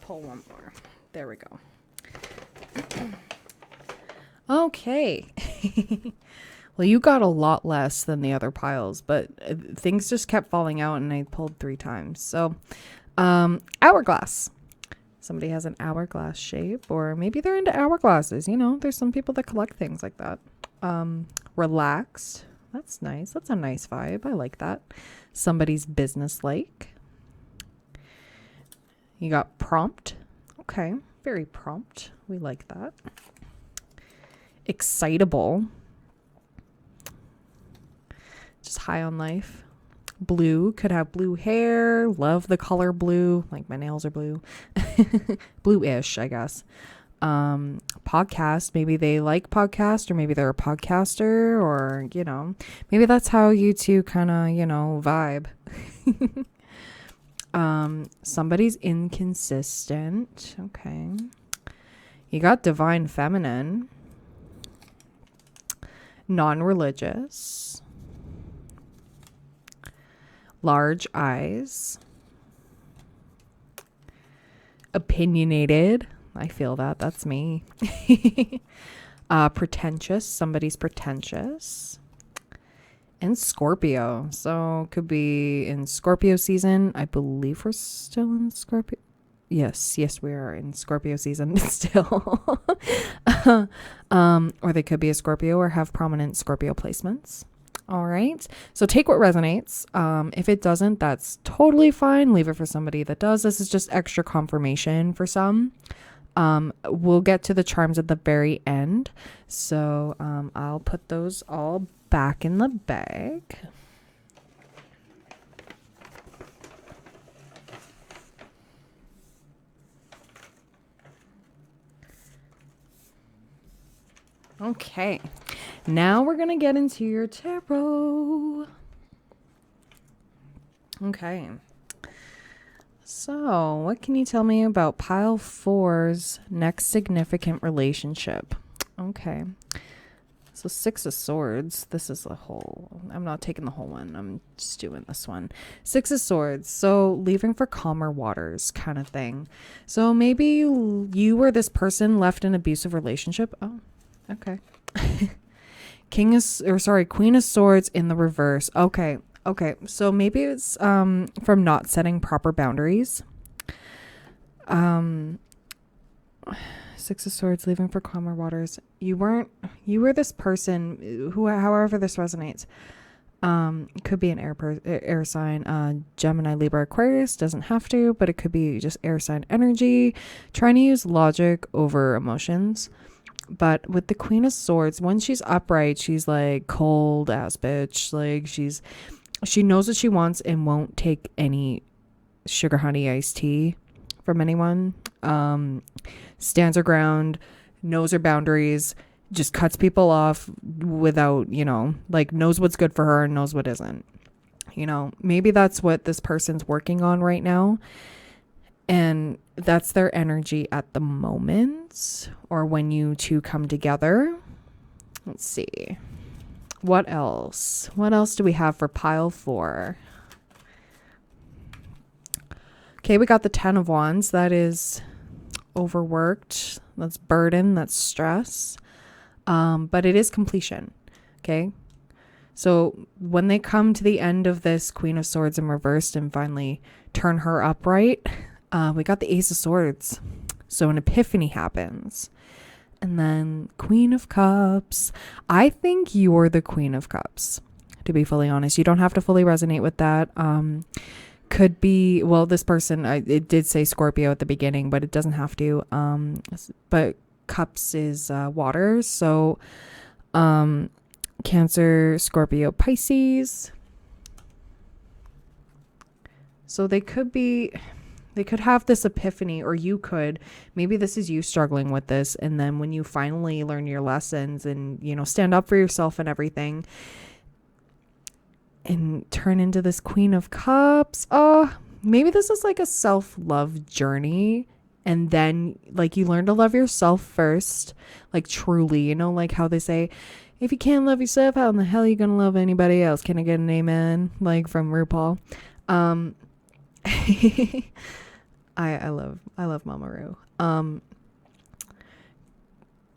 Pull one more. There we go. Okay. Well, you got a lot less than the other piles, but things just kept falling out and I pulled 3 times. So, hourglass. Somebody has an hourglass shape, or maybe they're into hourglasses. You know, there's some people that collect things like that. Relaxed. That's nice. That's a nice vibe. I like that. Somebody's business-like. You got prompt. Okay. Very prompt. We like that. Excitable. Just high on life. Blue, could have blue hair. Love the color blue. Like my nails are blue. Blue-ish, I guess. Podcast, maybe they like podcast, or maybe they're a podcaster, or maybe that's how you two kind of vibe. Somebody's inconsistent. Okay, you got divine feminine, non-religious, large eyes, opinionated. I feel that. That's me. Pretentious. Somebody's pretentious. And Scorpio. So could be in Scorpio season. I believe we're still in Scorpio. Yes, we are in Scorpio season still. Or they could be a Scorpio or have prominent Scorpio placements. All right. So take what resonates. If it doesn't, that's totally fine. Leave it for somebody that does. This is just extra confirmation for some. We'll get to the charms at the very end. So I'll put those all back in the bag. Okay, now we're going to get into your tarot. Okay. So, what can you tell me about pile 4's next significant relationship? Okay. So 6 of Swords. This is the whole, I'm not taking the whole one. I'm just doing this one. 6 of Swords. So leaving for calmer waters kind of thing. So maybe you or this person left an abusive relationship. Oh, okay. Queen of Swords in the reverse. Okay. So maybe it's from not setting proper boundaries. 6 of Swords, leaving for calmer waters. You were this person who, however this resonates, could be an air sign, Gemini, Libra, Aquarius, doesn't have to, but it could be just air sign energy, trying to use logic over emotions. But with the Queen of Swords, when she's upright, she's like cold ass bitch. Like she knows what she wants and won't take any sugar honey iced tea from anyone. Stands her ground, knows her boundaries, just cuts people off without, knows what's good for her and knows what isn't. Maybe that's what this person's working on right now. And that's their energy at the moment, or when you two come together. Let's see. What else? What else do we have for pile 4? Okay, we got the 10 of Wands. That is overworked. That's burden. That's stress. But it is completion. Okay. So when they come to the end of this Queen of Swords in reversed and finally turn her upright, we got the Ace of Swords. So an epiphany happens. And then Queen of Cups. I think you're the Queen of Cups, to be fully honest. You don't have to fully resonate with that. Could be, well, this person, it did say Scorpio at the beginning, but it doesn't have to. But Cups is water. So Cancer, Scorpio, Pisces. So they could have this epiphany, or you could, maybe this is you struggling with this. And then when you finally learn your lessons and, stand up for yourself and everything, and turn into this Queen of Cups. Maybe this is like a self-love journey. And then you learn to love yourself first, truly, like how they say, if you can't love yourself, how in the hell are you going to love anybody else? Can I get an amen? From RuPaul. I love Mama Ru.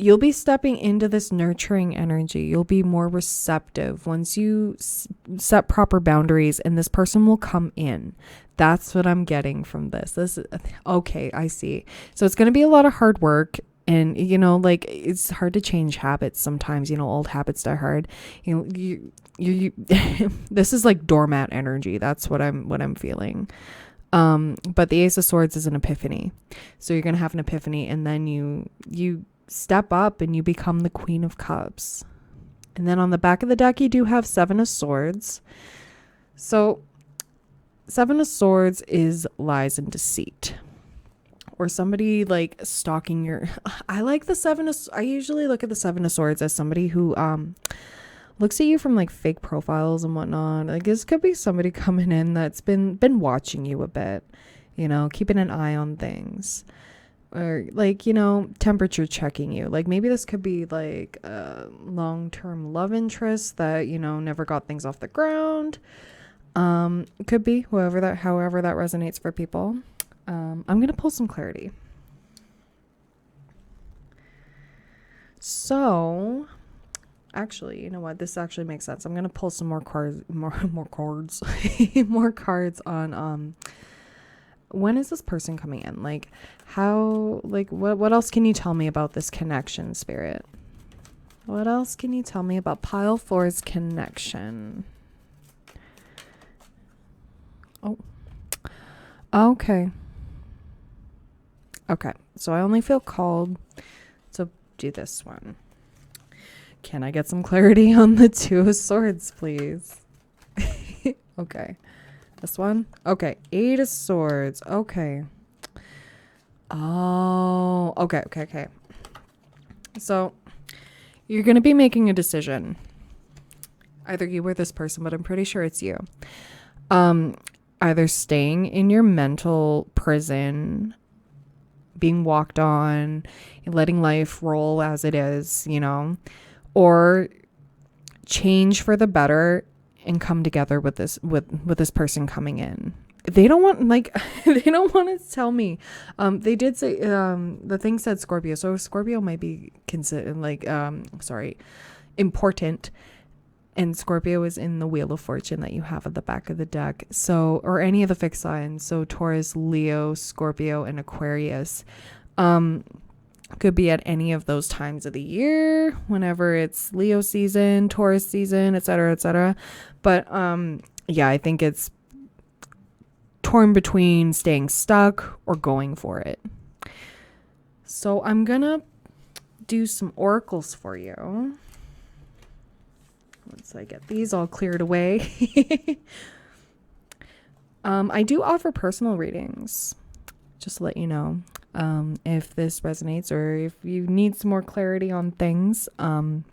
You'll be stepping into this nurturing energy. You'll be more receptive once you set proper boundaries, and this person will come in. That's what I'm getting from this. Okay, I see. So it's going to be a lot of hard work, and it's hard to change habits sometimes. Old habits die hard. You this is like doormat energy. That's what I'm feeling. But the Ace of Swords is an epiphany. So you're going to have an epiphany, and then you step up and you become the Queen of Cups. And then on the back of the deck, you do have 7 of Swords. So Seven of Swords is lies and deceit, or somebody like stalking your. I like the I usually look at the Seven of Swords as somebody who looks at you from like fake profiles and whatnot. Like this could be somebody coming in that's been watching you a bit, you know, keeping an eye on things, or like, you know, temperature checking you. Like maybe this could be like a long-term love interest that, you know, never got things off the ground. Could be however that resonates for people. I'm gonna pull some clarity. So actually, you know what, this actually makes sense. I'm gonna pull some more cards more cards on when is this person coming in? Like how, like what else can you tell me about this connection, Spirit? What else can you tell me about pile 4's connection? Oh, okay. Okay, so I only feel called to do this one. Can I get some clarity on the Two of Swords, please? Okay. This one? Okay. 8 of Swords. Okay. Oh, okay. So you're going to be making a decision. Either you or this person, but I'm pretty sure it's you. Either staying in your mental prison, being walked on, letting life roll as it is, you know, or change for the better and come together with this person coming in. They don't want, like, they don't want to tell me. They did say, the thing said Scorpio, so Scorpio might be considered important. And Scorpio is in the Wheel of Fortune that you have at the back of the deck. So, or any of the fixed signs. So Taurus, Leo, Scorpio, and Aquarius. Could be at any of those times of the year, whenever it's Leo season, Taurus season, etc., etc. But yeah, I think it's torn between staying stuck or going for it. So I'm gonna do some oracles for you. Once I get these all cleared away. I do offer personal readings, just to let you know. If this resonates or if you need some more clarity on things, my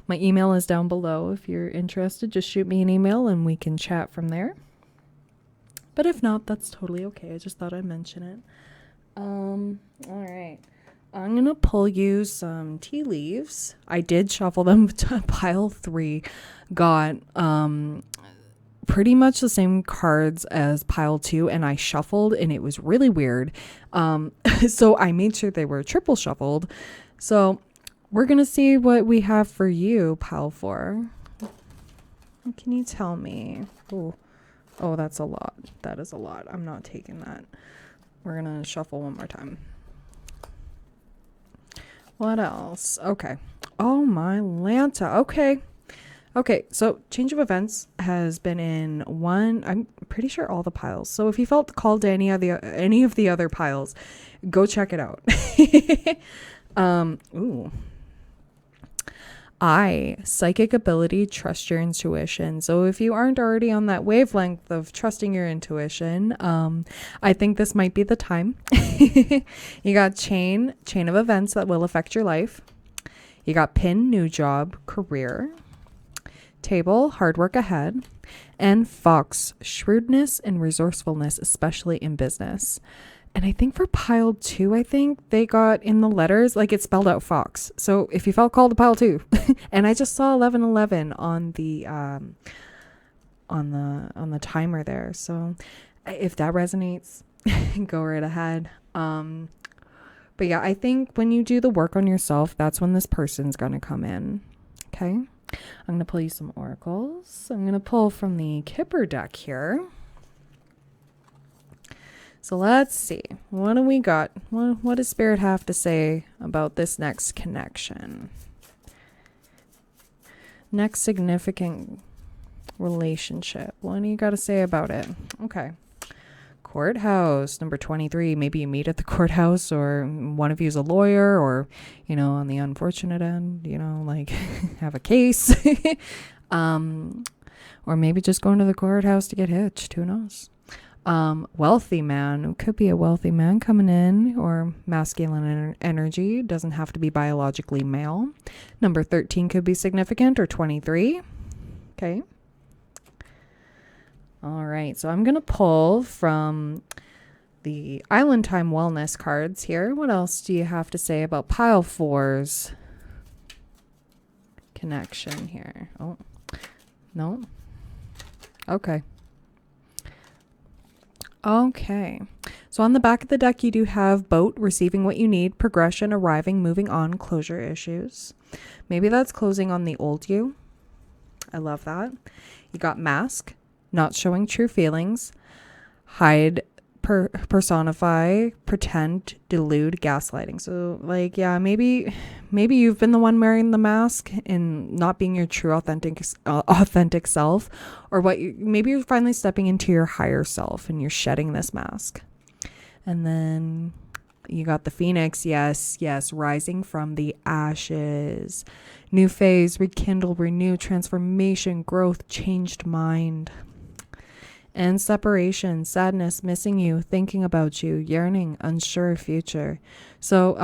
email is down below. If you're interested, just shoot me an email and we can chat from there. But if not, that's totally okay. I just thought I'd mention it. All right. I'm going to pull you some tea leaves. I did shuffle them to pile 3. Got pretty much the same cards as pile 2, and I shuffled and it was really weird. So I made sure they were triple shuffled. So we're going to see what we have for you, pile 4. What can you tell me? Oh, that's a lot. That is a lot. I'm not taking that. We're going to shuffle one more time. What else? Okay. Oh, my Lanta. Okay, so change of events has been in one, I'm pretty sure all the piles. So if you felt called to any of the other piles, go check it out. Psychic ability, trust your intuition. So if you aren't already on that wavelength of trusting your intuition, I think this might be the time. You got chain of events that will affect your life. You got pin, new job, career. Table, hard work ahead. And fox, shrewdness and resourcefulness, especially in business. And I think for pile 2, I think they got in the letters, like it spelled out fox. So if you felt called to pile 2, and I just saw 1111 on the timer there. So if that resonates, go right ahead. But yeah, I think when you do the work on yourself, that's when this person's going to come in. Okay. I'm going to pull you some oracles. I'm going to pull from the Kipper deck here. So let's see. What do we got? What does Spirit have to say about this next connection? Next significant relationship. What do you got to say about it? Okay. Courthouse, number 23. Maybe you meet at the courthouse, or one of you is a lawyer, or, you know, on the unfortunate end, you know, like have a case. Or maybe just going to the courthouse to get hitched. Who knows? Wealthy man. It could be a wealthy man coming in, or masculine energy. Doesn't have to be biologically male. Number 13 could be significant, or 23. Okay. All right. So I'm going to pull from the Island Time Wellness cards here. What else do you have to say about pile 4's connection here? Oh, no. Okay. Okay. So on the back of the deck, you do have boat, receiving what you need, progression, arriving, moving on, closure issues. Maybe that's closing on the old you. I love that. You got mask, not showing true feelings, hide, personify, pretend, delude, gaslighting. So like, yeah, maybe you've been the one wearing the mask and not being your true authentic self, or maybe you're finally stepping into your higher self and you're shedding this mask. And then you got the Phoenix. Yes, rising from the ashes, new phase, rekindle, renew, transformation, growth, changed mind. And separation, sadness, missing you, thinking about you, yearning, unsure future. So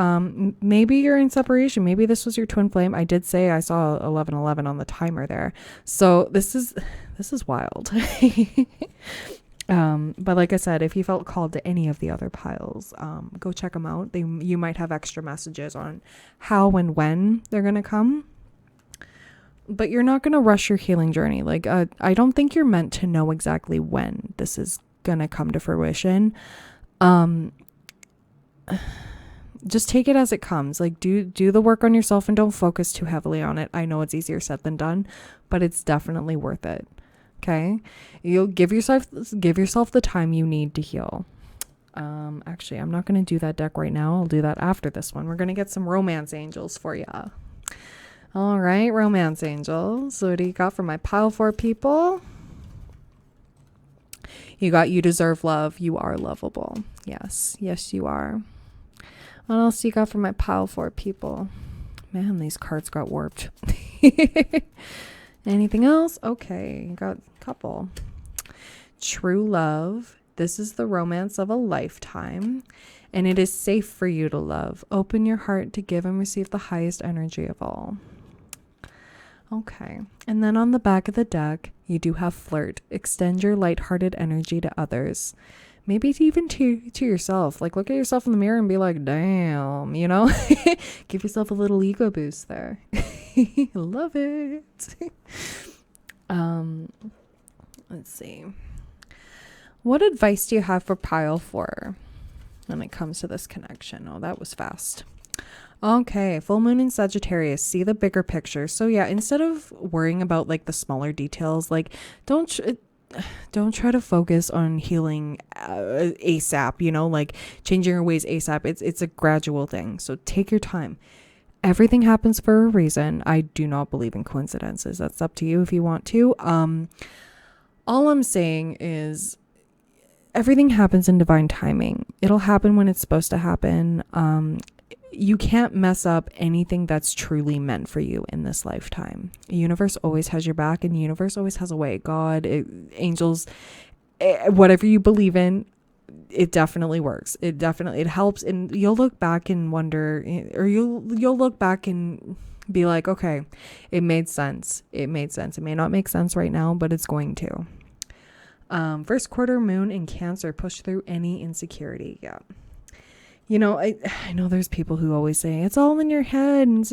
maybe you're in separation. Maybe this was your twin flame. I did say I saw 1111 on the timer there. So this is wild. But like I said, if you felt called to any of the other piles, go check them out. You might have extra messages on how and when they're going to come. But you're not going to rush your healing journey. Like, I don't think you're meant to know exactly when this is going to come to fruition. Just take it as it comes. Like, do the work on yourself and don't focus too heavily on it. I know it's easier said than done, but it's definitely worth it. Okay? You'll give yourself the time you need to heal. Actually, I'm not going to do that deck right now. I'll do that after this one. We're going to get some romance angels for you. All right, romance angels. So what do you got for my pile 4 people? You got you deserve love. You are lovable. Yes, you are. What else you got for my pile 4 people? Man, these cards got warped. Anything else? Okay, you got a couple. True love. This is the romance of a lifetime, and it is safe for you to love. Open your heart to give and receive the highest energy of all. Okay. And then on the back of the deck, you do have flirt. Extend your lighthearted energy to others. Maybe even to yourself. Like, look at yourself in the mirror and be like, damn, you know? Give yourself a little ego boost there. Love it. Let's see. What advice do you have for pile 4 when it comes to this connection? Oh, that was fast. Okay, full moon in Sagittarius, see the bigger picture. So yeah, instead of worrying about like the smaller details, like don't try to focus on healing ASAP, you know, like changing your ways ASAP. It's a gradual thing. So take your time. Everything happens for a reason. I do not believe in coincidences. That's up to you if you want to. All I'm saying is everything happens in divine timing. It'll happen when it's supposed to happen. You can't mess up anything that's truly meant for you in this lifetime. The universe always has your back, and the universe always has a way. God, angels, whatever you believe in, it definitely works. It helps, and you'll look back and wonder, or you'll look back and be like, okay, it made sense. It made sense. It may not make sense right now, but it's going to. First quarter moon in Cancer, push through any insecurity. Yeah. You know, I know there's people who always say it's all in your head. And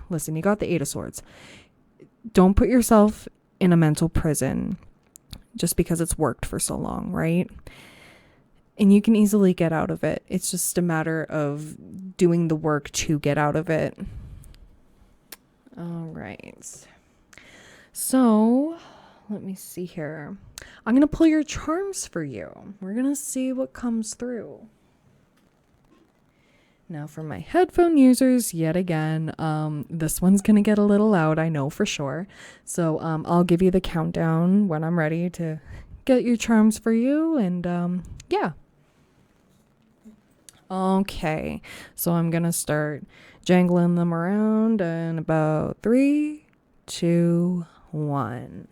listen, you got the 8 of Swords. Don't put yourself in a mental prison just because it's worked for so long, right? And you can easily get out of it. It's just a matter of doing the work to get out of it. All right. So let me see here. I'm going to pull your charms for you. We're going to see what comes through. Now for my headphone users, yet again, this one's going to get a little loud, I know for sure. So I'll give you the countdown when I'm ready to get your charms for you. And yeah. Okay, so I'm going to start jangling them around in about 3, 2, 1.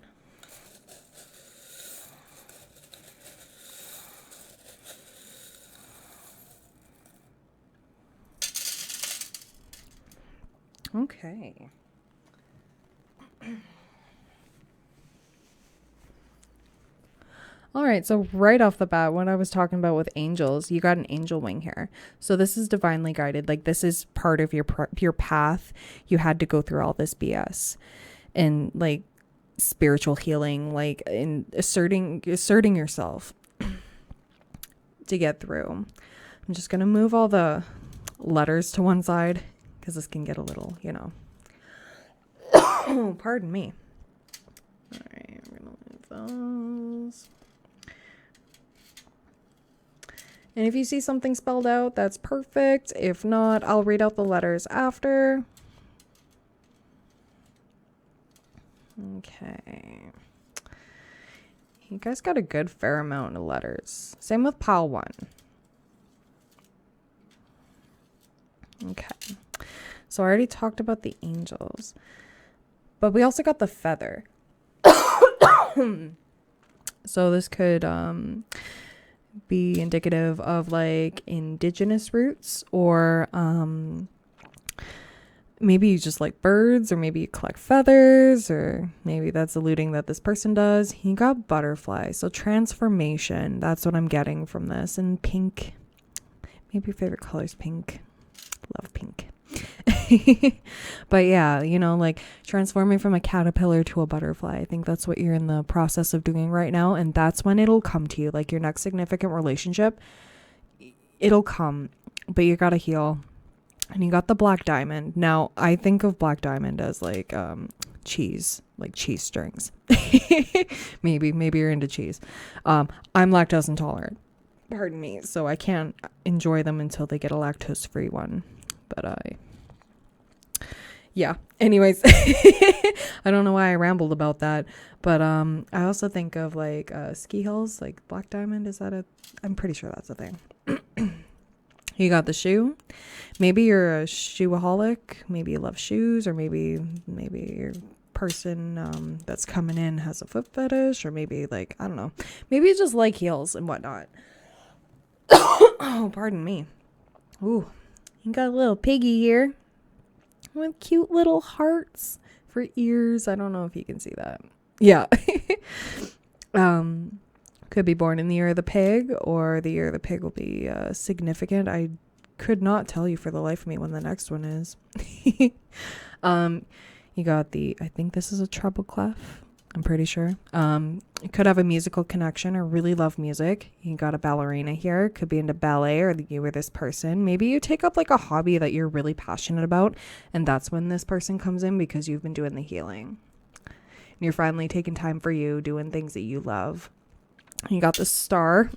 Okay. All right, so right off the bat, what I was talking about with angels, you got an angel wing here. So this is divinely guided. Like, this is part of your path. You had to go through all this BS and like spiritual healing, like in asserting yourself to get through. I'm just gonna move all the letters to one side because this can get a little, oh, pardon me. All right, we're gonna move those. And if you see something spelled out, that's perfect. If not, I'll read out the letters after. Okay. You guys got a good fair amount of letters. Same with pile 1. Okay. So I already talked about the angels. But we also got the feather. So this could be indicative of like indigenous roots, or maybe you just like birds, or maybe you collect feathers, or maybe that's alluding that this person does. He got butterfly, so transformation. That's what I'm getting from this. And pink, maybe your favorite color is pink. Love pink. But yeah, like transforming from a caterpillar to a butterfly. I think that's what you're in the process of doing right now, and that's when it'll come to you. Like your next significant relationship, it'll come, but you gotta heal. And you got the black diamond. Now I think of black diamond as like cheese, like cheese strings. maybe you're into cheese. I'm lactose intolerant, pardon me, so I can't enjoy them until they get a lactose free one. But yeah, anyways, I don't know why I rambled about that, but I also think of like ski hills, like black diamond. I'm pretty sure that's a thing. You got the shoe. Maybe you're a shoeaholic. Maybe you love shoes, or maybe your person that's coming in has a foot fetish, or maybe like, I don't know, maybe you just like heels and whatnot. Oh, pardon me. Ooh, you got a little piggy here with cute little hearts for ears. I don't know if you can see that. Yeah. Could be born in the year of the pig, or the year of the pig will be significant. I could not tell you for the life of me when the next one is. You got I think this is a treble clef. I'm pretty sure. You could have a musical connection or really love music. You got a ballerina here. Could be into ballet, or you or this person. Maybe you take up like a hobby that you're really passionate about, and that's when this person comes in, because you've been doing the healing. And you're finally taking time for you, doing things that you love. You got the star.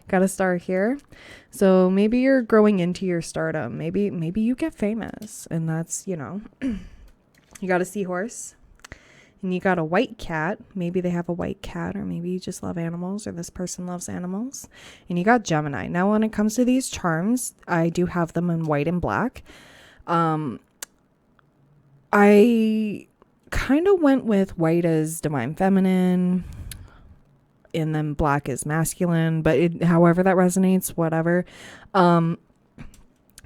Got a star here. So maybe you're growing into your stardom. Maybe you get famous, and that's, you got a seahorse, and you got a white cat. Maybe they have a white cat, or maybe you just love animals, or this person loves animals. And you got Gemini. Now, when it comes to these charms, I do have them in white and black. I kind of went with white as divine feminine, and then black is masculine, but however that resonates, whatever. It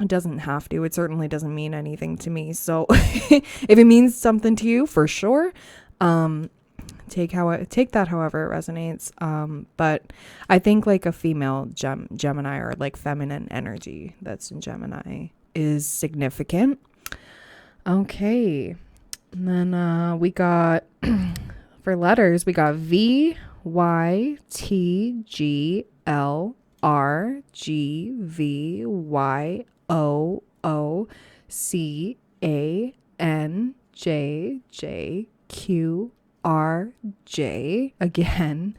doesn't have to. It certainly doesn't mean anything to me. So if it means something to you, for sure, take that however it resonates. But I think like a female Gemini, or like feminine energy that's in Gemini, is significant. Okay. And then we got, for letters, we got V, Y, T, G, L, R, G, V, Y, O, O, C, A, N, J, J, Q, R, J, again,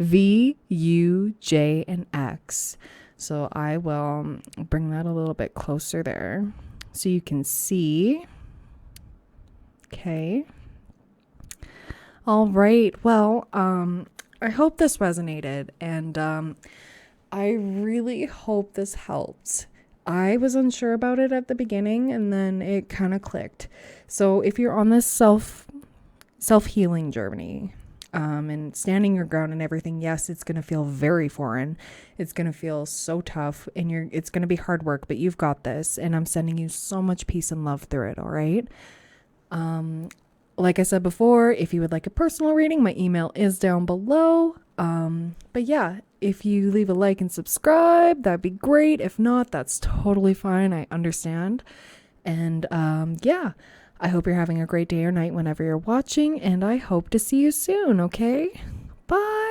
V, U, J, and X. So I will bring that a little bit closer there so you can see. Okay. All right. Well, I hope this resonated, and I really hope this helped. I was unsure about it at the beginning, and then it kind of clicked. So if you're on this self-healing journey, and standing your ground and everything. Yes, it's going to feel very foreign. It's going to feel so tough, and it's going to be hard work, but you've got this, and I'm sending you so much peace and love through it. All right. Like I said before, if you would like a personal reading, my email is down below. But yeah, if you leave a like and subscribe, that'd be great. If not, that's totally fine. I understand. And yeah, I hope you're having a great day or night whenever you're watching, and I hope to see you soon, okay? Bye.